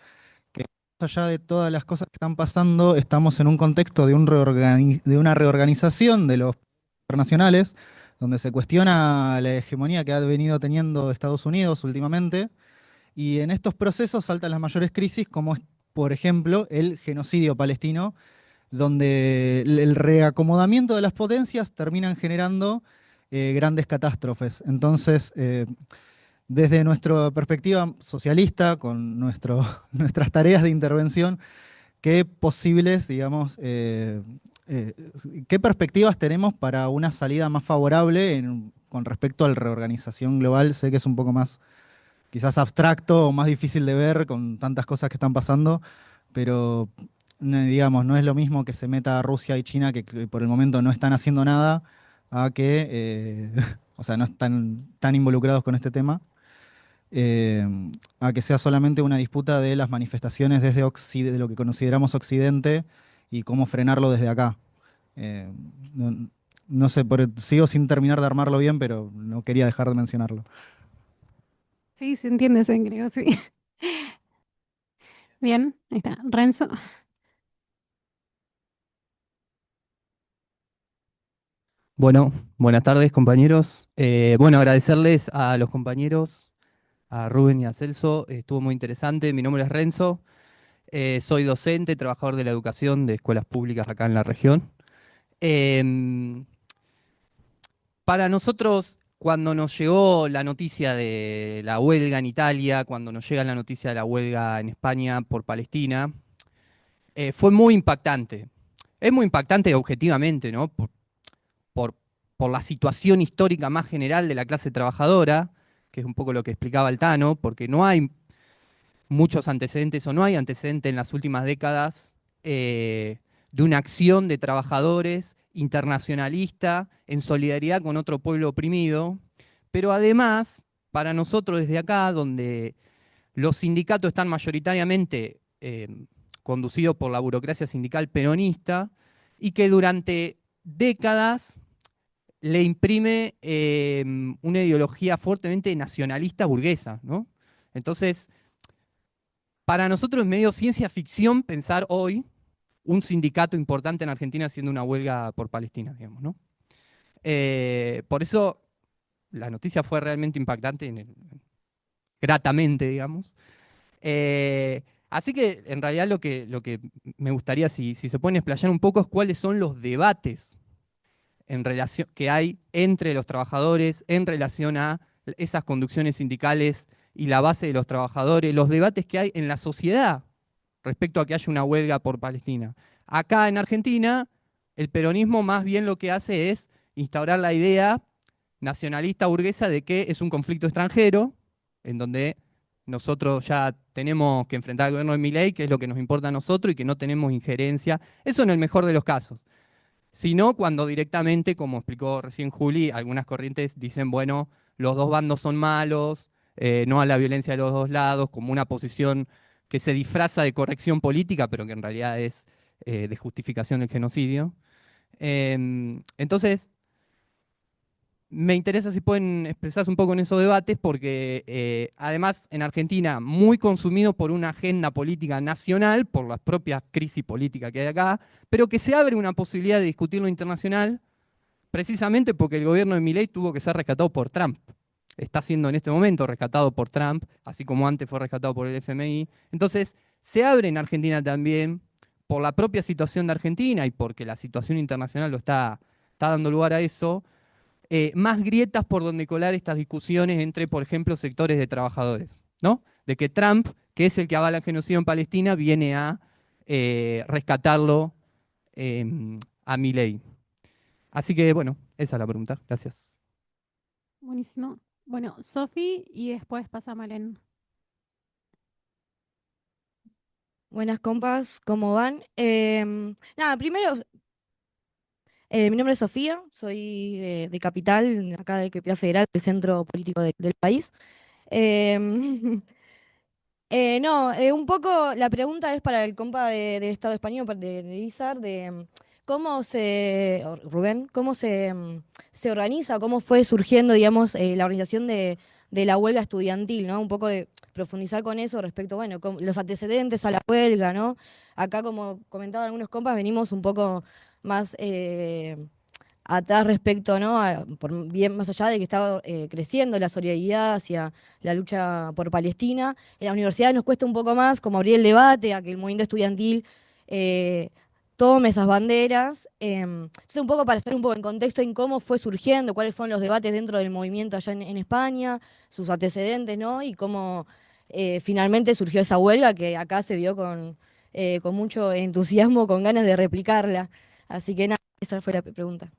que más allá de todas las cosas que están pasando, estamos en un contexto de, de una reorganización de los internacionales, donde se cuestiona la hegemonía que ha venido teniendo Estados Unidos últimamente, y en estos procesos saltan las mayores crisis, como es, por ejemplo, el genocidio palestino, donde el reacomodamiento de las potencias terminan generando grandes catástrofes. Entonces, desde nuestra perspectiva socialista, con nuestras tareas de intervención, ¿qué posibles, digamos, eh, qué perspectivas tenemos para una salida más favorable con respecto a la reorganización global? Sé que es un poco más quizás abstracto o más difícil de ver con tantas cosas que están pasando, pero digamos, no es lo mismo que se meta Rusia y China, que por el momento no están haciendo nada, a que, o sea, no están tan involucrados con este tema, eh, a que sea solamente una disputa de las manifestaciones desde de lo que consideramos Occidente y cómo frenarlo desde acá. Eh, no, no sé, sigo sin terminar de armarlo bien, pero no quería dejar de mencionarlo. Sí, se entiende, creo, sí. Bien, ahí está. Renzo. Bueno, buenas tardes, compañeros. Bueno, agradecerles a los compañeros, a Rubén y a Celso. Estuvo muy interesante. Mi nombre es Renzo. Soy docente, trabajador de la educación de escuelas públicas acá en la región. Em, para nosotros, cuando nos llegó la noticia de la huelga en Italia, cuando nos llega la noticia de la huelga en España por Palestina, fue muy impactante. Es muy impactante objetivamente, ¿no? Por, por la situación histórica más general de la clase trabajadora, que es un poco lo que explicaba Altano, porque no hay muchos antecedentes o no hay antecedentes en las últimas décadas de una acción de trabajadores internacionalista en solidaridad con otro pueblo oprimido, pero además, para nosotros desde acá, donde los sindicatos están mayoritariamente conducidos por la burocracia sindical peronista y que durante décadas le imprime una ideología fuertemente nacionalista burguesa, ¿no? Entonces, para nosotros es medio ciencia ficción pensar hoy un sindicato importante en Argentina haciendo una huelga por Palestina, digamos, ¿no? Por eso la noticia fue realmente impactante, gratamente, digamos. Así que en realidad lo que me gustaría, si se pueden explayar un poco, es cuáles son los debates en relación, que hay entre los trabajadores en relación a esas conducciones sindicales y la base de los trabajadores, los debates que hay en la sociedad respecto a que haya una huelga por Palestina. Acá en Argentina, el peronismo más bien lo que hace es instaurar la idea nacionalista burguesa de que es un conflicto extranjero, en donde nosotros ya tenemos que enfrentar al gobierno de Milei, que es lo que nos importa a nosotros y que no tenemos injerencia. Eso en el mejor de los casos. Sino cuando directamente, como explicó recién Juli, algunas corrientes dicen, bueno, los dos bandos son malos, no a la violencia de los dos lados, como una posición que se disfraza de corrección política, pero que en realidad es de justificación del genocidio. Entonces, me interesa si pueden expresarse un poco en esos debates, porque además en Argentina, muy consumido por una agenda política nacional, por las propias crisis políticas que hay acá, pero que se abre una posibilidad de discutir lo internacional, precisamente porque el gobierno de Milei tuvo que ser rescatado por Trump. Está siendo en este momento rescatado por Trump, así como antes fue rescatado por el FMI. Entonces, se abre en Argentina también, por la propia situación de Argentina y porque la situación internacional lo está dando lugar a eso, más grietas por donde colar estas discusiones entre, por ejemplo, sectores de trabajadores, ¿no? De que Trump, que es el que avala el genocidio en Palestina, viene a rescatarlo a Milei. Así que, bueno, esa es la pregunta. Gracias. Buenísimo. Bueno, Sofi y después pasa Malen. Buenas compas, ¿cómo van? Nada, primero, mi nombre es Sofía, soy de Capital, acá de Capital Federal, el centro político del país. Em, no, un poco la pregunta es para el compa del Estado español, de ISAR, cómo Rubén, cómo se organiza, cómo fue surgiendo, digamos, la organización de la huelga estudiantil, ¿no? Un poco de profundizar con eso respecto, bueno, los antecedentes a la huelga, ¿no? Acá, como comentaban algunos compas, venimos un poco más atrás respecto, ¿no? Bien más allá de que está creciendo la solidaridad hacia la lucha por Palestina. En la universidad nos cuesta un poco más como abrir el debate, a que el movimiento estudiantil eh, tome esas banderas. Entonces, un poco para estar un poco en contexto en cómo fue surgiendo, cuáles fueron los debates dentro del movimiento allá en España, sus antecedentes, ¿no? Y cómo finalmente surgió esa huelga que acá se vio con mucho entusiasmo, con ganas de replicarla. Así que nada, esa fue la pregunta.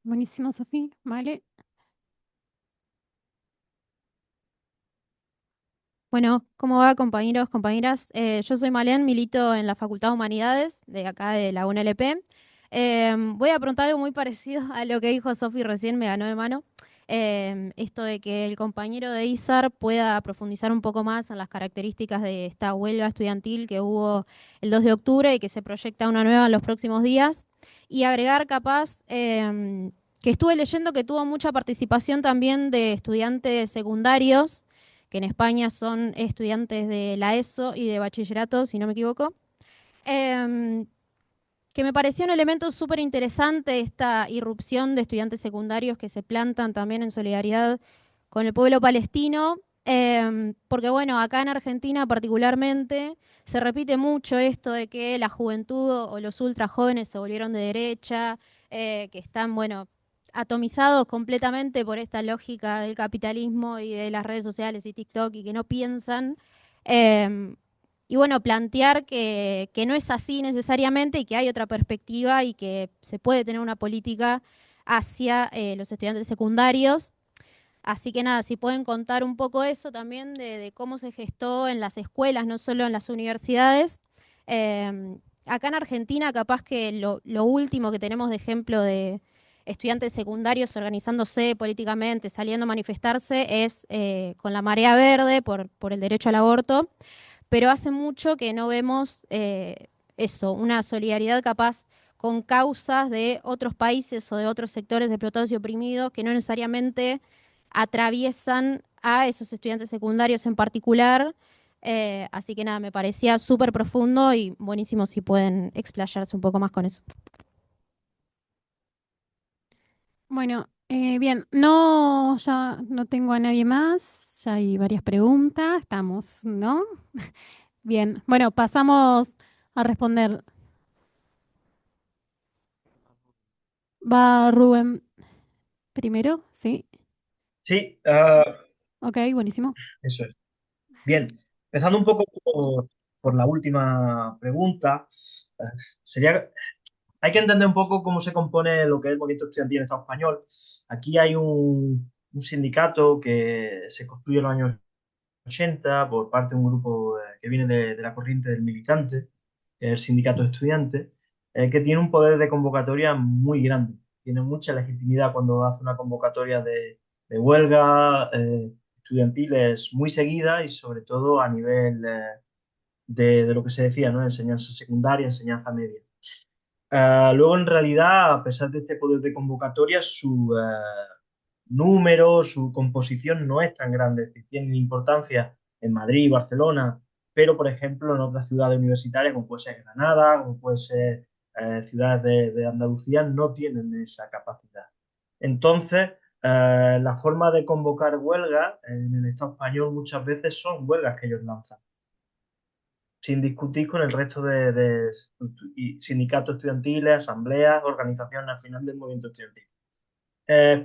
Buenísimo, Sofi. Vale. Bueno, ¿cómo va, compañeros, compañeras? Yo soy Malén, milito en la Facultad de Humanidades de acá de la UNLP. Voy a preguntar algo muy parecido a lo que dijo Sofi recién, me ganó de mano. Esto de que el compañero de ISAR pueda profundizar un poco más en las características de esta huelga estudiantil que hubo el 2 de octubre y que se proyecta una nueva en los próximos días. Y agregar capaz que estuve leyendo que tuvo mucha participación también de estudiantes secundarios que en España son estudiantes de la ESO y de bachillerato, si no me equivoco, que que me pareció un elemento súper interesante esta irrupción de estudiantes secundarios que se plantan también en solidaridad con el pueblo palestino, porque bueno, acá en Argentina particularmente se repite mucho esto de que la juventud o los ultra jóvenes se volvieron de derecha, que están, bueno, atomizados completamente por esta lógica del capitalismo y de las redes sociales y TikTok y que no piensan. Em, y bueno, plantear que no es así necesariamente y que hay otra perspectiva y que se puede tener una política hacia los estudiantes secundarios. Así que nada, si pueden contar un poco eso también de cómo se gestó en las escuelas, no solo en las universidades. Acá en Argentina, capaz que lo último que tenemos de ejemplo de estudiantes secundarios organizándose políticamente, saliendo a manifestarse, es con la marea verde por el derecho al aborto, pero hace mucho que no vemos eso, una solidaridad capaz con causas de otros países o de otros sectores explotados y oprimidos que no necesariamente atraviesan a esos estudiantes secundarios en particular. Así que nada, me parecía súper profundo y buenísimo si pueden explayarse un poco más con eso. Bueno, bien, no, ya no tengo a nadie más, ya hay varias preguntas, estamos, ¿no? Bien, bueno, pasamos a responder. Va Rubén primero, ¿sí? Sí, Ok, buenísimo. eso es. Bien, empezando un poco por la última pregunta, eh, sería, hay que entender un poco cómo se compone lo que es el movimiento estudiantil en el Estado español. Aquí hay un sindicato que se construye en los años 80 por parte de un grupo que viene de la corriente del militante, que es el sindicato de estudiantes, que tiene un poder de convocatoria muy grande. Tiene mucha legitimidad cuando hace una convocatoria de huelga estudiantil, es muy seguida y sobre todo a nivel de lo que se decía, ¿no? Enseñanza secundaria, enseñanza media. Luego, en realidad, a pesar de este poder de convocatoria, su número, su composición no es tan grande. Es decir, tienen importancia en Madrid, Barcelona, pero, por ejemplo, en otras ciudades universitarias, como puede ser Granada, como puede ser ciudades de Andalucía, no tienen esa capacidad. Entonces, la forma de convocar huelgas en el Estado español muchas veces son huelgas que ellos lanzan sin discutir con el resto de sindicatos estudiantiles, asambleas, organizaciones al final del movimiento estudiantil.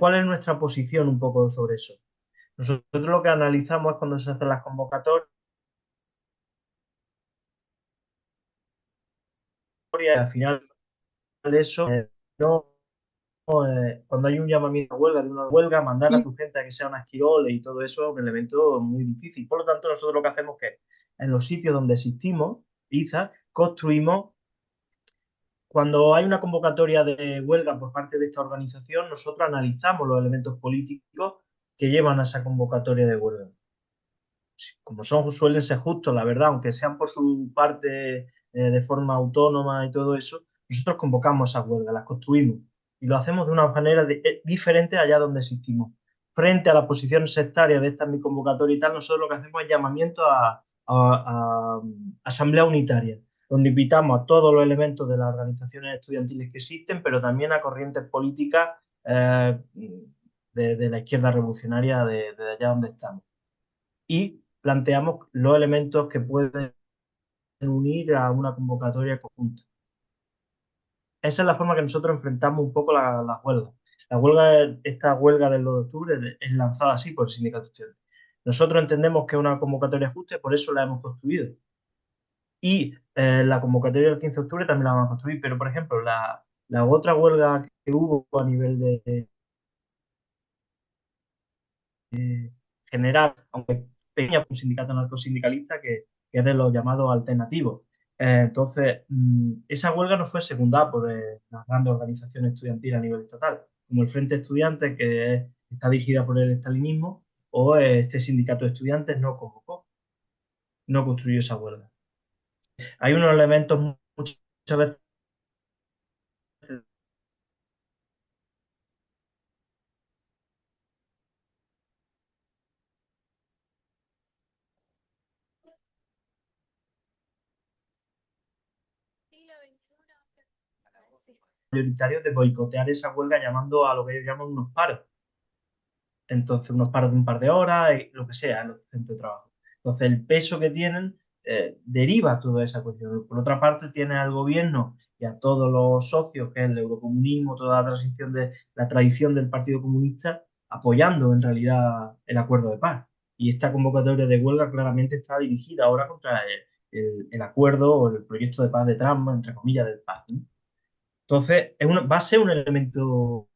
¿Cuál es nuestra posición un poco sobre eso? Nosotros lo que analizamos es cuando se hacen las convocatorias, y al final eso no, cuando hay un llamamiento a huelga de una huelga, mandar a tu gente a que sea una esquirole y todo eso es un elemento muy difícil. Por lo tanto, nosotros lo que hacemos es que en los sitios donde existimos, IZA, construimos. Cuando hay una convocatoria de huelga por parte de esta organización, nosotros analizamos los elementos políticos que llevan a esa convocatoria de huelga. Como suelen ser justos, la verdad, aunque sean por su parte de forma autónoma y todo eso, nosotros convocamos esas huelgas, las construimos y lo hacemos de una manera diferente allá donde existimos. Frente a la posición sectaria de esta mi convocatoria y tal, nosotros lo que hacemos es llamamiento a asamblea unitaria, donde invitamos a todos los elementos de las organizaciones estudiantiles que existen, pero también a corrientes políticas de la izquierda revolucionaria de allá donde estamos. Y planteamos los elementos que pueden unir a una convocatoria conjunta. Esa es la forma que nosotros enfrentamos un poco la huelga. Esta huelga del 2 de octubre es lanzada así por el sindicato estudiantil. Nosotros entendemos que es una convocatoria justa y por eso la hemos construido. Y la convocatoria del 15 de octubre también la vamos a construir, pero por ejemplo, la otra huelga que hubo a nivel de general, aunque pequeña, un sindicato anarcosindicalista que es de los llamados alternativos. Entonces, esa huelga no fue secundada por las grandes organizaciones estudiantiles a nivel estatal, como el Frente de Estudiantes, que está dirigida por el estalinismo, o este sindicato de estudiantes no convocó, no construyó esa huelga. Hay unos elementos muchas veces mayoritarios de boicotear esa huelga llamando a lo que ellos llaman unos paros. Entonces, unos paros de un par de horas, lo que sea, en los centros de trabajo. Entonces, el peso que tienen deriva toda esa cuestión. Por otra parte, tiene al gobierno y a todos los socios, que es el eurocomunismo, toda la tradición del Partido Comunista, apoyando en realidad el acuerdo de paz. Y esta convocatoria de huelga claramente está dirigida ahora contra el acuerdo o el proyecto de paz de Trump, entre comillas, de paz, ¿no? Entonces, va a ser un elemento.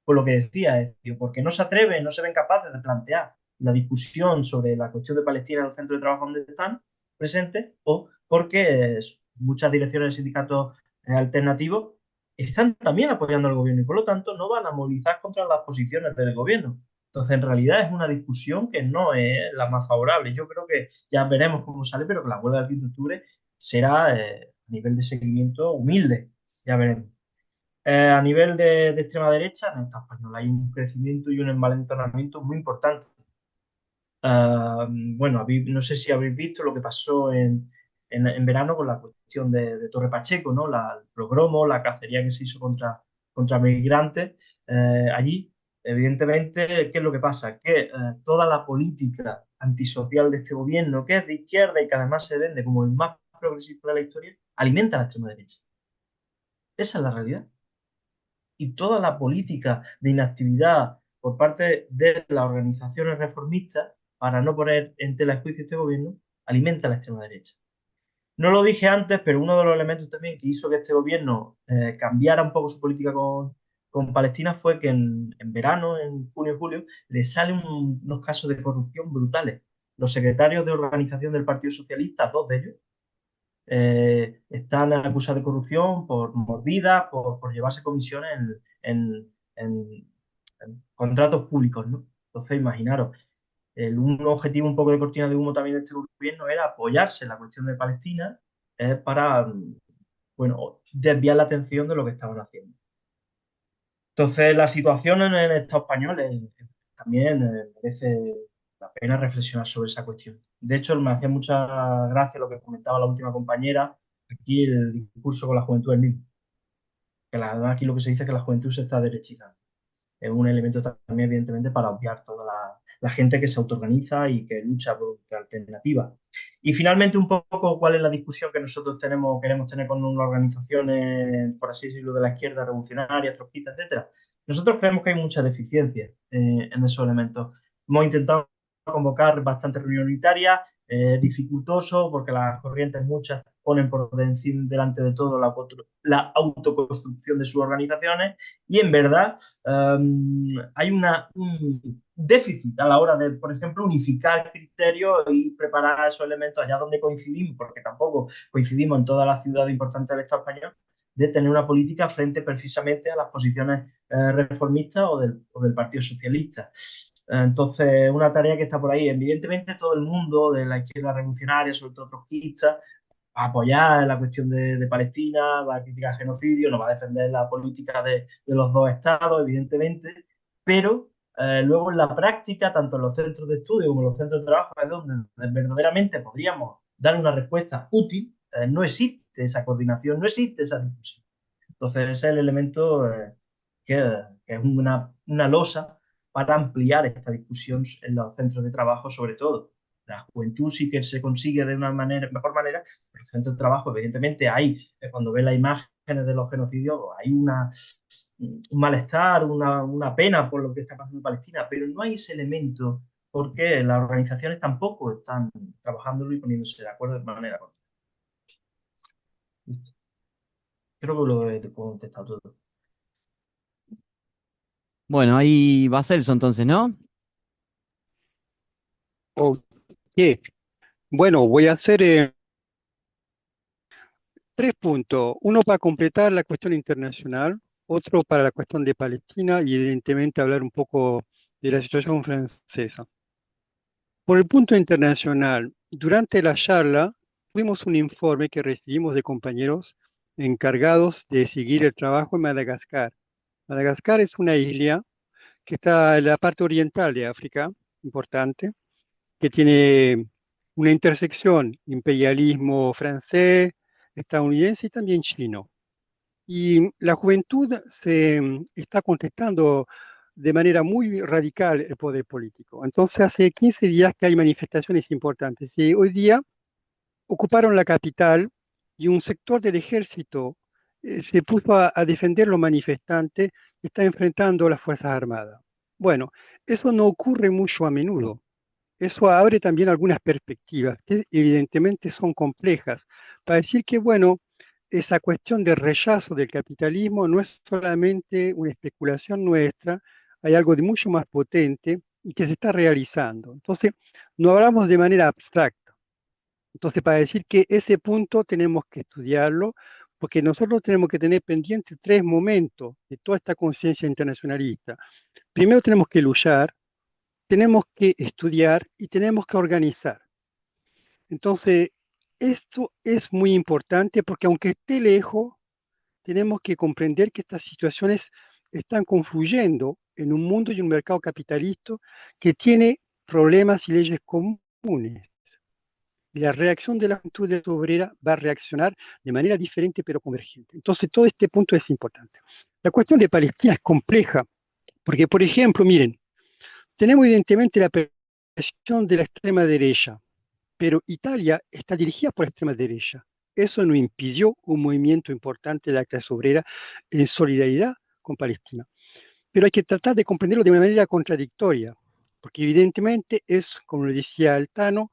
Por lo que decía, porque no se atreven, no se ven capaces de plantear la discusión sobre la cuestión de Palestina en el centro de trabajo donde están presentes, o porque muchas direcciones de sindicatos alternativos están también apoyando al gobierno y por lo tanto no van a movilizar contra las posiciones del gobierno. Entonces, en realidad es una discusión que no es la más favorable. Yo creo que ya veremos cómo sale, pero que la huelga del 15 de octubre será a nivel de seguimiento humilde. Ya veremos. A nivel de extrema derecha, en el Estado español hay un crecimiento y un envalentonamiento muy importante. Bueno, no sé si habéis visto lo que pasó en verano con la cuestión de Torre Pacheco, ¿no? El pogromo, la cacería que se hizo contra migrantes. Allí, evidentemente, ¿qué es lo que pasa? Que toda la política antisocial de este gobierno, que es de izquierda y que además se vende como el más progresista de la historia, alimenta a la extrema derecha. Esa es la realidad. Y toda la política de inactividad por parte de las organizaciones reformistas para no poner en tela de juicio este gobierno alimenta a la extrema derecha. No lo dije antes, pero uno de los elementos también que hizo que este gobierno cambiara un poco su política con Palestina fue que en verano, en junio y julio, le salen unos casos de corrupción brutales. Los secretarios de organización del Partido Socialista, dos de ellos, están acusados de corrupción por mordidas, por llevarse comisiones en contratos públicos, ¿no? Entonces, imaginaros, un objetivo un poco de cortina de humo también de este gobierno era apoyarse en la cuestión de Palestina para, bueno, desviar la atención de lo que estaban haciendo. Entonces, la situación en el Estado español también merece la pena reflexionar sobre esa cuestión. De hecho, me hacía mucha gracia lo que comentaba la última compañera, aquí el discurso con la juventud del mismo. Aquí lo que se dice es que la juventud se está derechizando. Es un elemento también, evidentemente, para obviar toda la gente que se autoorganiza y que lucha por alternativas. Y finalmente, un poco, ¿cuál es la discusión que nosotros queremos tener con unas organizaciones, por así decirlo, de la izquierda revolucionaria, trotskista, etcétera? Nosotros creemos que hay mucha deficiencia en esos elementos. Hemos intentado convocar bastantes reuniones unitarias, dificultoso porque las corrientes muchas ponen por delante de todo la autoconstrucción de sus organizaciones y en verdad hay un déficit a la hora de, por ejemplo, unificar criterios y preparar esos elementos allá donde coincidimos, porque tampoco coincidimos en todas las ciudades importantes del Estado español, de tener una política frente precisamente a las posiciones reformistas o del Partido Socialista. Entonces, una tarea que está por ahí. Evidentemente, todo el mundo de la izquierda revolucionaria, sobre todo trotskistas, va a apoyar la cuestión de Palestina, va a criticar el genocidio, no va a defender la política de los dos estados, evidentemente, pero luego en la práctica, tanto en los centros de estudio como en los centros de trabajo, es donde verdaderamente podríamos dar una respuesta útil. No existe esa coordinación, no existe esa discusión. Entonces, ese es el elemento que es una losa para ampliar esta discusión en los centros de trabajo, sobre todo. La juventud sí que se consigue de una mejor manera, pero el centro de trabajo, evidentemente, hay, cuando ves las imágenes de los genocidios, hay un malestar, una pena por lo que está pasando en Palestina, pero no hay ese elemento porque las organizaciones tampoco están trabajándolo y poniéndose de acuerdo de manera correcta. Creo que lo he contestado todo. Bueno, ahí va Celso entonces, ¿no? Ok. Bueno, voy a hacer 3 puntos. Uno para completar la cuestión internacional, otro para la cuestión de Palestina y evidentemente hablar un poco de la situación francesa. Por el punto internacional, durante la charla tuvimos un informe que recibimos de compañeros encargados de seguir el trabajo en Madagascar. Madagascar es una isla que está en la parte oriental de África, importante, que tiene una intersección, imperialismo francés, estadounidense y también chino. Y la juventud se está contestando de manera muy radical el poder político. Entonces, hace 15 días que hay manifestaciones importantes y hoy día ocuparon la capital y un sector del ejército se puso a defender los manifestantes y está enfrentando a las Fuerzas Armadas. Bueno, eso no ocurre mucho a menudo. Eso abre también algunas perspectivas que evidentemente son complejas, para decir que, bueno, esa cuestión de rechazo del capitalismo no es solamente una especulación nuestra, hay algo de mucho más potente y que se está realizando. Entonces, no hablamos de manera abstracta. Entonces, para decir que ese punto tenemos que estudiarlo, porque nosotros tenemos que tener pendiente tres momentos de toda esta conciencia internacionalista. Primero tenemos que luchar, tenemos que estudiar y tenemos que organizar. Entonces, esto es muy importante porque aunque esté lejos, tenemos que comprender que estas situaciones están confluyendo en un mundo y un mercado capitalista que tiene problemas y leyes comunes. Y la reacción de la juventud obrera va a reaccionar de manera diferente pero convergente. Entonces, todo este punto es importante. La cuestión de Palestina es compleja porque, por ejemplo, miren, tenemos evidentemente la presión de la extrema derecha, pero Italia está dirigida por la extrema derecha. Eso no impidió un movimiento importante de la clase obrera en solidaridad con Palestina. Pero hay que tratar de comprenderlo de manera contradictoria, porque evidentemente es, como lo decía Altano,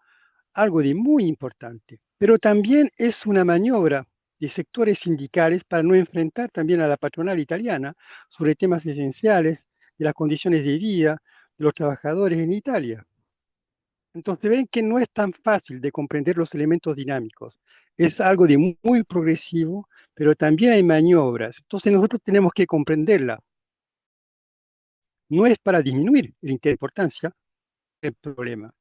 algo de muy importante, pero también es una maniobra de sectores sindicales para no enfrentar también a la patronal italiana sobre temas esenciales de las condiciones de vida de los trabajadores en Italia. Entonces ven que no es tan fácil de comprender los elementos dinámicos. Es algo de muy progresivo, pero también hay maniobras. Entonces nosotros tenemos que comprenderla. No es para disminuir la importancia del problema.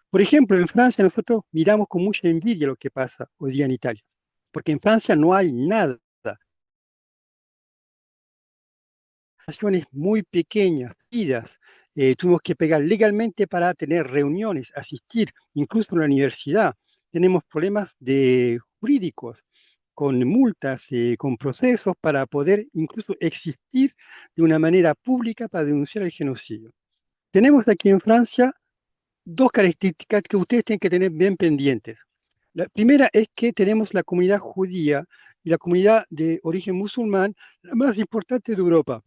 Por ejemplo, en Francia nosotros miramos con mucha envidia lo que pasa hoy día en Italia, porque en Francia no hay nada. Naciones muy pequeñas, tuvimos que pegar legalmente para tener reuniones, asistir, incluso en la universidad. Tenemos problemas jurídicos, con multas, con procesos para poder incluso existir de una manera pública para denunciar el genocidio. Tenemos aquí en Francia dos características que ustedes tienen que tener bien pendientes. La primera es que tenemos la comunidad judía y la comunidad de origen musulmán, la más importante de Europa.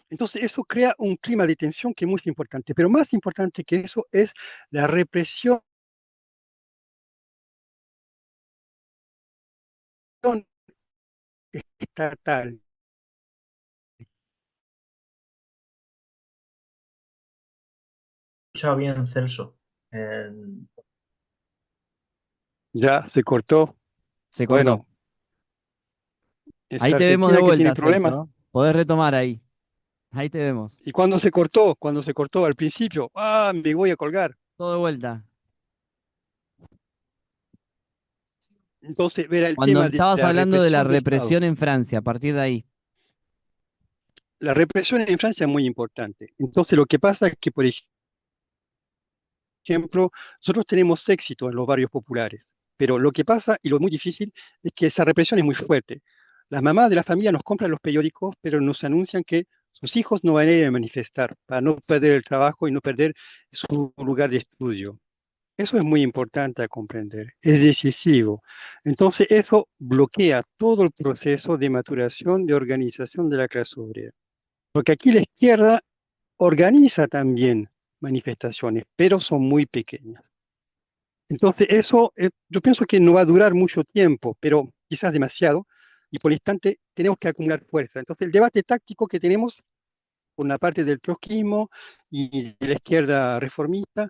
Entonces eso crea un clima de tensión que es muy importante, pero más importante que eso es la represión estatal. Escuchado bien, Celso. Ya se cortó. Se cortó. Bueno, es Ahí te vemos de Argentina que tiene vuelta, problemas. Celso. Podés retomar ahí. Ahí te vemos. ¿Y cuando se cortó? Cuando se cortó al principio. Me voy a colgar. Todo de vuelta. Entonces, era el Cuando tema de estabas la hablando de la represión del Estado. represión en Francia, a partir de ahí. La represión en Francia es muy importante. Entonces, lo que pasa es que, por ejemplo, nosotros tenemos éxito en los barrios populares, pero lo que pasa y lo muy difícil es que esa represión es muy fuerte. Las mamás de la familia nos compran los periódicos, pero nos anuncian que sus hijos no van a ir a manifestar para no perder el trabajo y no perder su lugar de estudio. Eso es muy importante a comprender, es decisivo. Entonces, eso bloquea todo el proceso de maturación, de organización de la clase obrera. Porque aquí la izquierda organiza también manifestaciones, pero son muy pequeñas. Entonces, eso yo pienso que no va a durar mucho tiempo, pero quizás demasiado, y por el instante tenemos que acumular fuerza. Entonces, el debate táctico que tenemos por una parte del trotskismo y de la izquierda reformista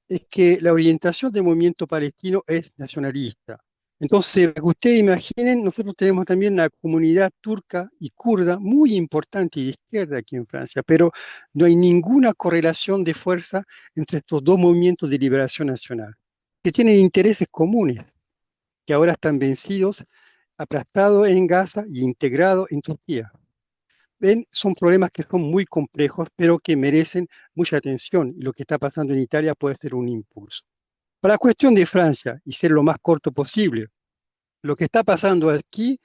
es que la orientación del movimiento palestino es nacionalista. Entonces, que ustedes imaginen, nosotros tenemos también una comunidad turca y kurda muy importante y de izquierda aquí en Francia, pero no hay ninguna correlación de fuerza entre estos dos movimientos de liberación nacional, que tienen intereses comunes, que ahora están vencidos, aplastados en Gaza y integrados en Turquía. ven, son problemas que son muy complejos, pero que merecen mucha atención. Y lo que está pasando en Italia puede ser un impulso. Para la cuestión de Francia, y ser lo más corto posible, lo que está pasando aquí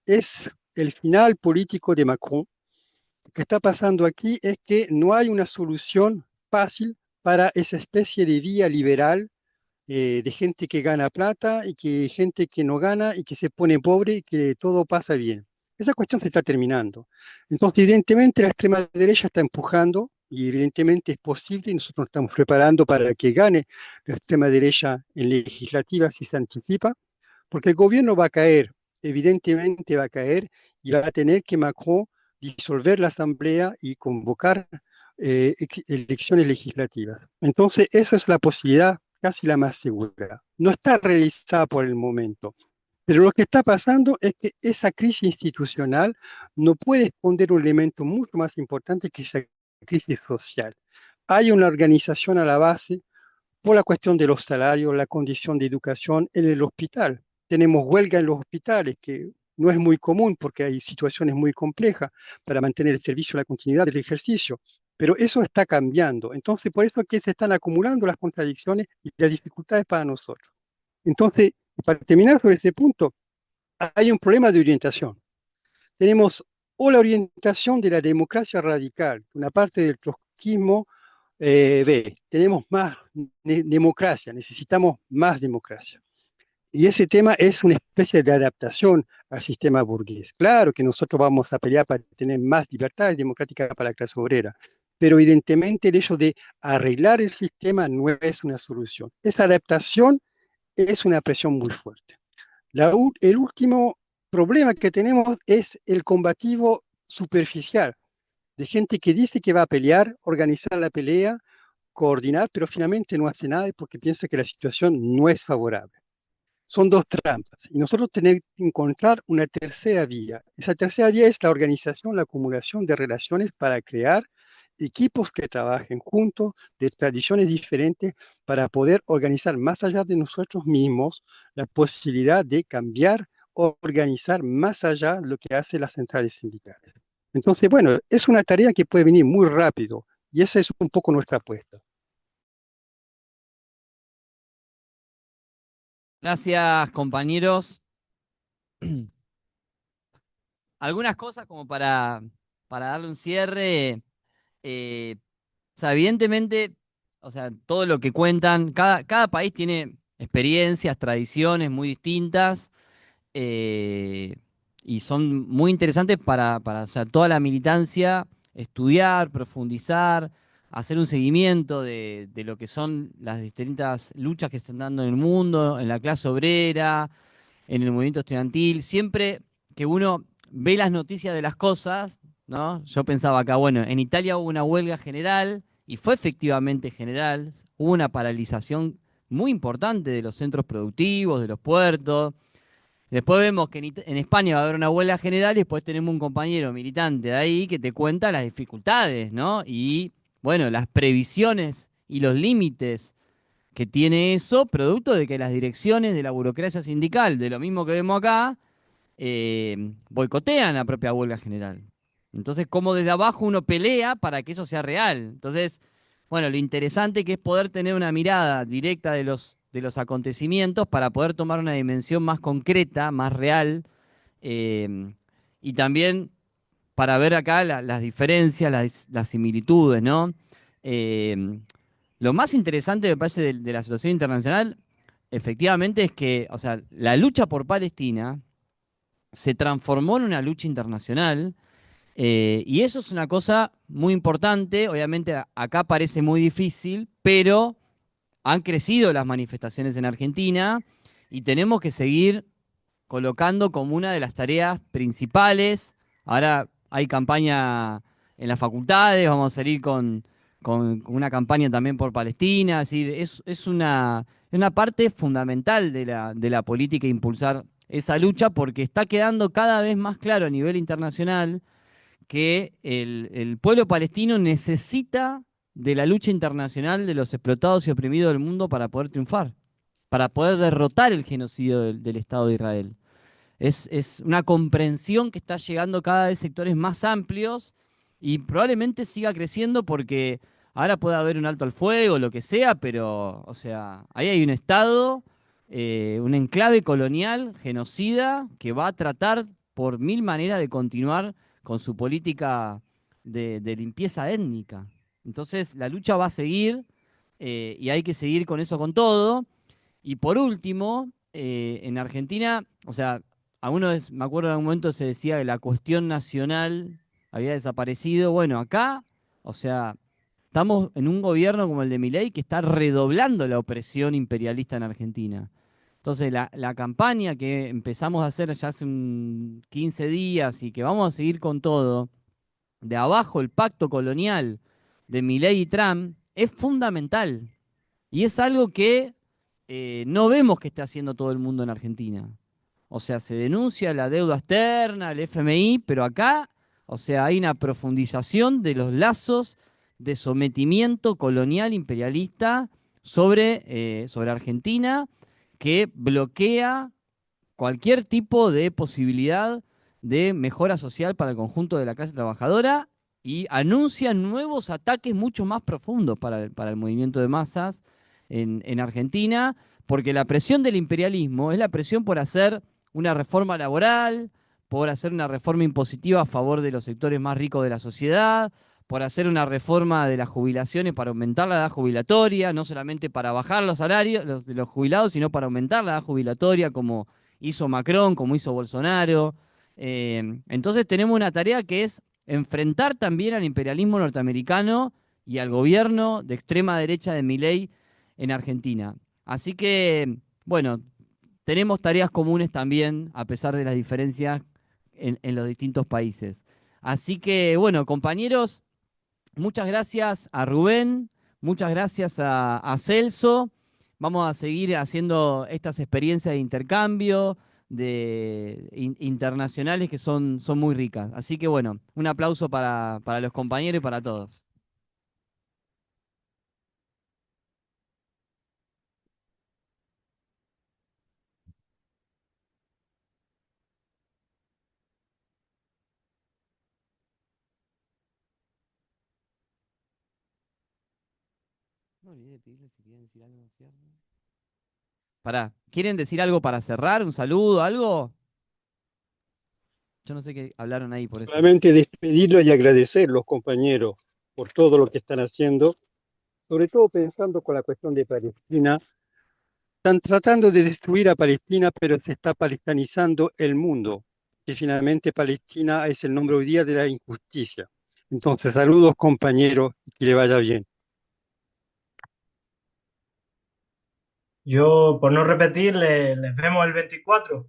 es el final político de Macron. Lo que está pasando aquí es que no hay una solución fácil para esa especie de vía liberal de gente que gana plata y que gente que no gana y que se pone pobre y que todo pasa bien. Esa cuestión se está terminando. Entonces, evidentemente, la extrema derecha está empujando y evidentemente es posible y nosotros nos estamos preparando para que gane la extrema derecha en legislativa si se anticipa, porque el gobierno va a caer, evidentemente va a caer y va a tener que Macron disolver la asamblea y convocar elecciones legislativas. Entonces, eso es la posibilidad casi la más segura. No está realizada por el momento. Pero lo que está pasando es que esa crisis institucional no puede esconder un elemento mucho más importante que esa crisis social. Hay una organización a la base por la cuestión de los salarios, la condición de educación en el hospital. Tenemos huelga en los hospitales, que no es muy común porque hay situaciones muy complejas para mantener el servicio y la continuidad del ejercicio, pero eso está cambiando. Entonces, por eso es que se están acumulando las contradicciones y las dificultades para nosotros. Entonces, para terminar sobre ese punto, hay un problema de orientación. Tenemos o la orientación de la democracia radical, una parte del trotskismo ve, tenemos más democracia, necesitamos más democracia. Y ese tema es una especie de adaptación al sistema burgués. Claro que nosotros vamos a pelear para tener más libertades democráticas para la clase obrera, pero evidentemente el hecho de arreglar el sistema no es una solución. Esa adaptación es una presión muy fuerte. El último problema que tenemos es el combativo superficial, de gente que dice que va a pelear, organizar la pelea, coordinar, pero finalmente no hace nada porque piensa que la situación no es favorable. Son dos trampas y nosotros tenemos que encontrar una tercera vía. Esa tercera vía es la organización, la acumulación de relaciones para crear equipos que trabajen juntos, de tradiciones diferentes, para poder organizar más allá de nosotros mismos la posibilidad de cambiar o organizar más allá lo que hacen las centrales sindicales. Entonces, bueno, es una tarea que puede venir muy rápido y esa es un poco nuestra apuesta. Gracias, compañeros. Algunas cosas como para darle un cierre. O sea, evidentemente, o sea, todo lo que cuentan, cada país tiene experiencias, tradiciones muy distintas, eh, y son muy interesantes para o sea, toda la militancia estudiar, profundizar, hacer un seguimiento de lo que son las distintas luchas que se están dando en el mundo, en la clase obrera, en el movimiento estudiantil. Siempre que uno ve las noticias de las cosas, ¿no? Yo pensaba acá, bueno, en Italia hubo una huelga general y fue efectivamente general, hubo una paralización muy importante de los centros productivos, de los puertos. Después vemos que en España va a haber una huelga general y después tenemos un compañero militante de ahí que te cuenta las dificultades, ¿no? Y bueno, las previsiones y los límites que tiene eso, producto de que las direcciones de la burocracia sindical, de lo mismo que vemos acá, boicotean la propia huelga general. Entonces, cómo desde abajo uno pelea para que eso sea real. Entonces, bueno, lo interesante que es poder tener una mirada directa de los acontecimientos para poder tomar una dimensión más concreta, más real, y también para ver acá las diferencias, las similitudes, ¿no? Lo más interesante, me parece, de la situación internacional, efectivamente, es que, o sea, la lucha por Palestina se transformó en una lucha internacional, y eso es una cosa muy importante. Obviamente, acá parece muy difícil, pero han crecido las manifestaciones en Argentina y tenemos que seguir colocando como una de las tareas principales. Ahora hay campaña en las facultades, vamos a salir con una campaña también por Palestina. Es decir, es una parte fundamental de la política impulsar esa lucha, porque está quedando cada vez más claro a nivel internacional que el pueblo palestino necesita de la lucha internacional de los explotados y oprimidos del mundo para poder triunfar, para poder derrotar el genocidio del Estado de Israel. es una comprensión que está llegando cada vez a sectores más amplios y probablemente siga creciendo porque ahora puede haber un alto al fuego, lo que sea, pero, o sea, ahí hay un Estado, un enclave colonial, genocida, que va a tratar por mil maneras de continuar con su política de limpieza étnica. Entonces, la lucha va a seguir y hay que seguir con eso con todo. Y por último, en Argentina, o sea, me acuerdo en algún momento se decía que la cuestión nacional había desaparecido. Bueno, acá, o sea, estamos en un gobierno como el de Milei que está redoblando la opresión imperialista en Argentina. Entonces, la campaña que empezamos a hacer ya hace 15 días y que vamos a seguir con todo, de abajo el pacto colonial de Milei y Trump, es fundamental. Y es algo que no vemos que esté haciendo todo el mundo en Argentina. O sea, se denuncia la deuda externa, el FMI, pero acá, o sea, hay una profundización de los lazos de sometimiento colonial imperialista sobre Argentina que bloquea cualquier tipo de posibilidad de mejora social para el conjunto de la clase trabajadora y anuncia nuevos ataques mucho más profundos para el movimiento de masas en Argentina, porque la presión del imperialismo es la presión por hacer una reforma laboral, por hacer una reforma impositiva a favor de los sectores más ricos de la sociedad, por hacer una reforma de las jubilaciones para aumentar la edad jubilatoria, no solamente para bajar los salarios de los jubilados, sino para aumentar la edad jubilatoria, como hizo Macron, como hizo Bolsonaro. Entonces tenemos una tarea que es enfrentar también al imperialismo norteamericano y al gobierno de extrema derecha de Milei en Argentina. Así que, bueno, tenemos tareas comunes también, a pesar de las diferencias en los distintos países. Así que, bueno, compañeros, muchas gracias a Rubén, muchas gracias a Celso. Vamos a seguir haciendo estas experiencias de intercambio internacionales que son muy ricas. Así que bueno, un aplauso para los compañeros y para todos. No olvidé de pedirles si quieren decir algo al cierre. Pará, ¿quieren decir algo para cerrar? ¿Un saludo, algo? Yo no sé qué hablaron ahí por eso. Solamente despedirlo y agradecer a los compañeros por todo lo que están haciendo, sobre todo pensando con la cuestión de Palestina. Están tratando de destruir a Palestina, pero se está palestinizando el mundo, que finalmente Palestina es el nombre hoy día de la injusticia. Entonces, saludos compañeros y que le vaya bien. Yo, por no repetir, les vemos el 24.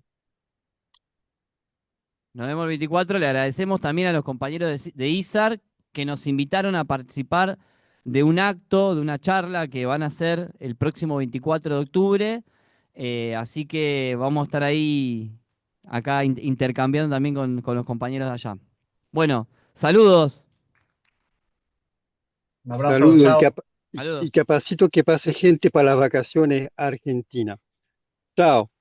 Nos vemos el 24. Le agradecemos también a los compañeros de ISAR que nos invitaron a participar de un acto, de una charla que van a hacer el próximo 24 de octubre. Así que vamos a estar ahí, acá intercambiando también con los compañeros de allá. Bueno, saludos. Un abrazo, Saludos chao. Saludos. y capacito que pase gente para las vacaciones a Argentina. Chao.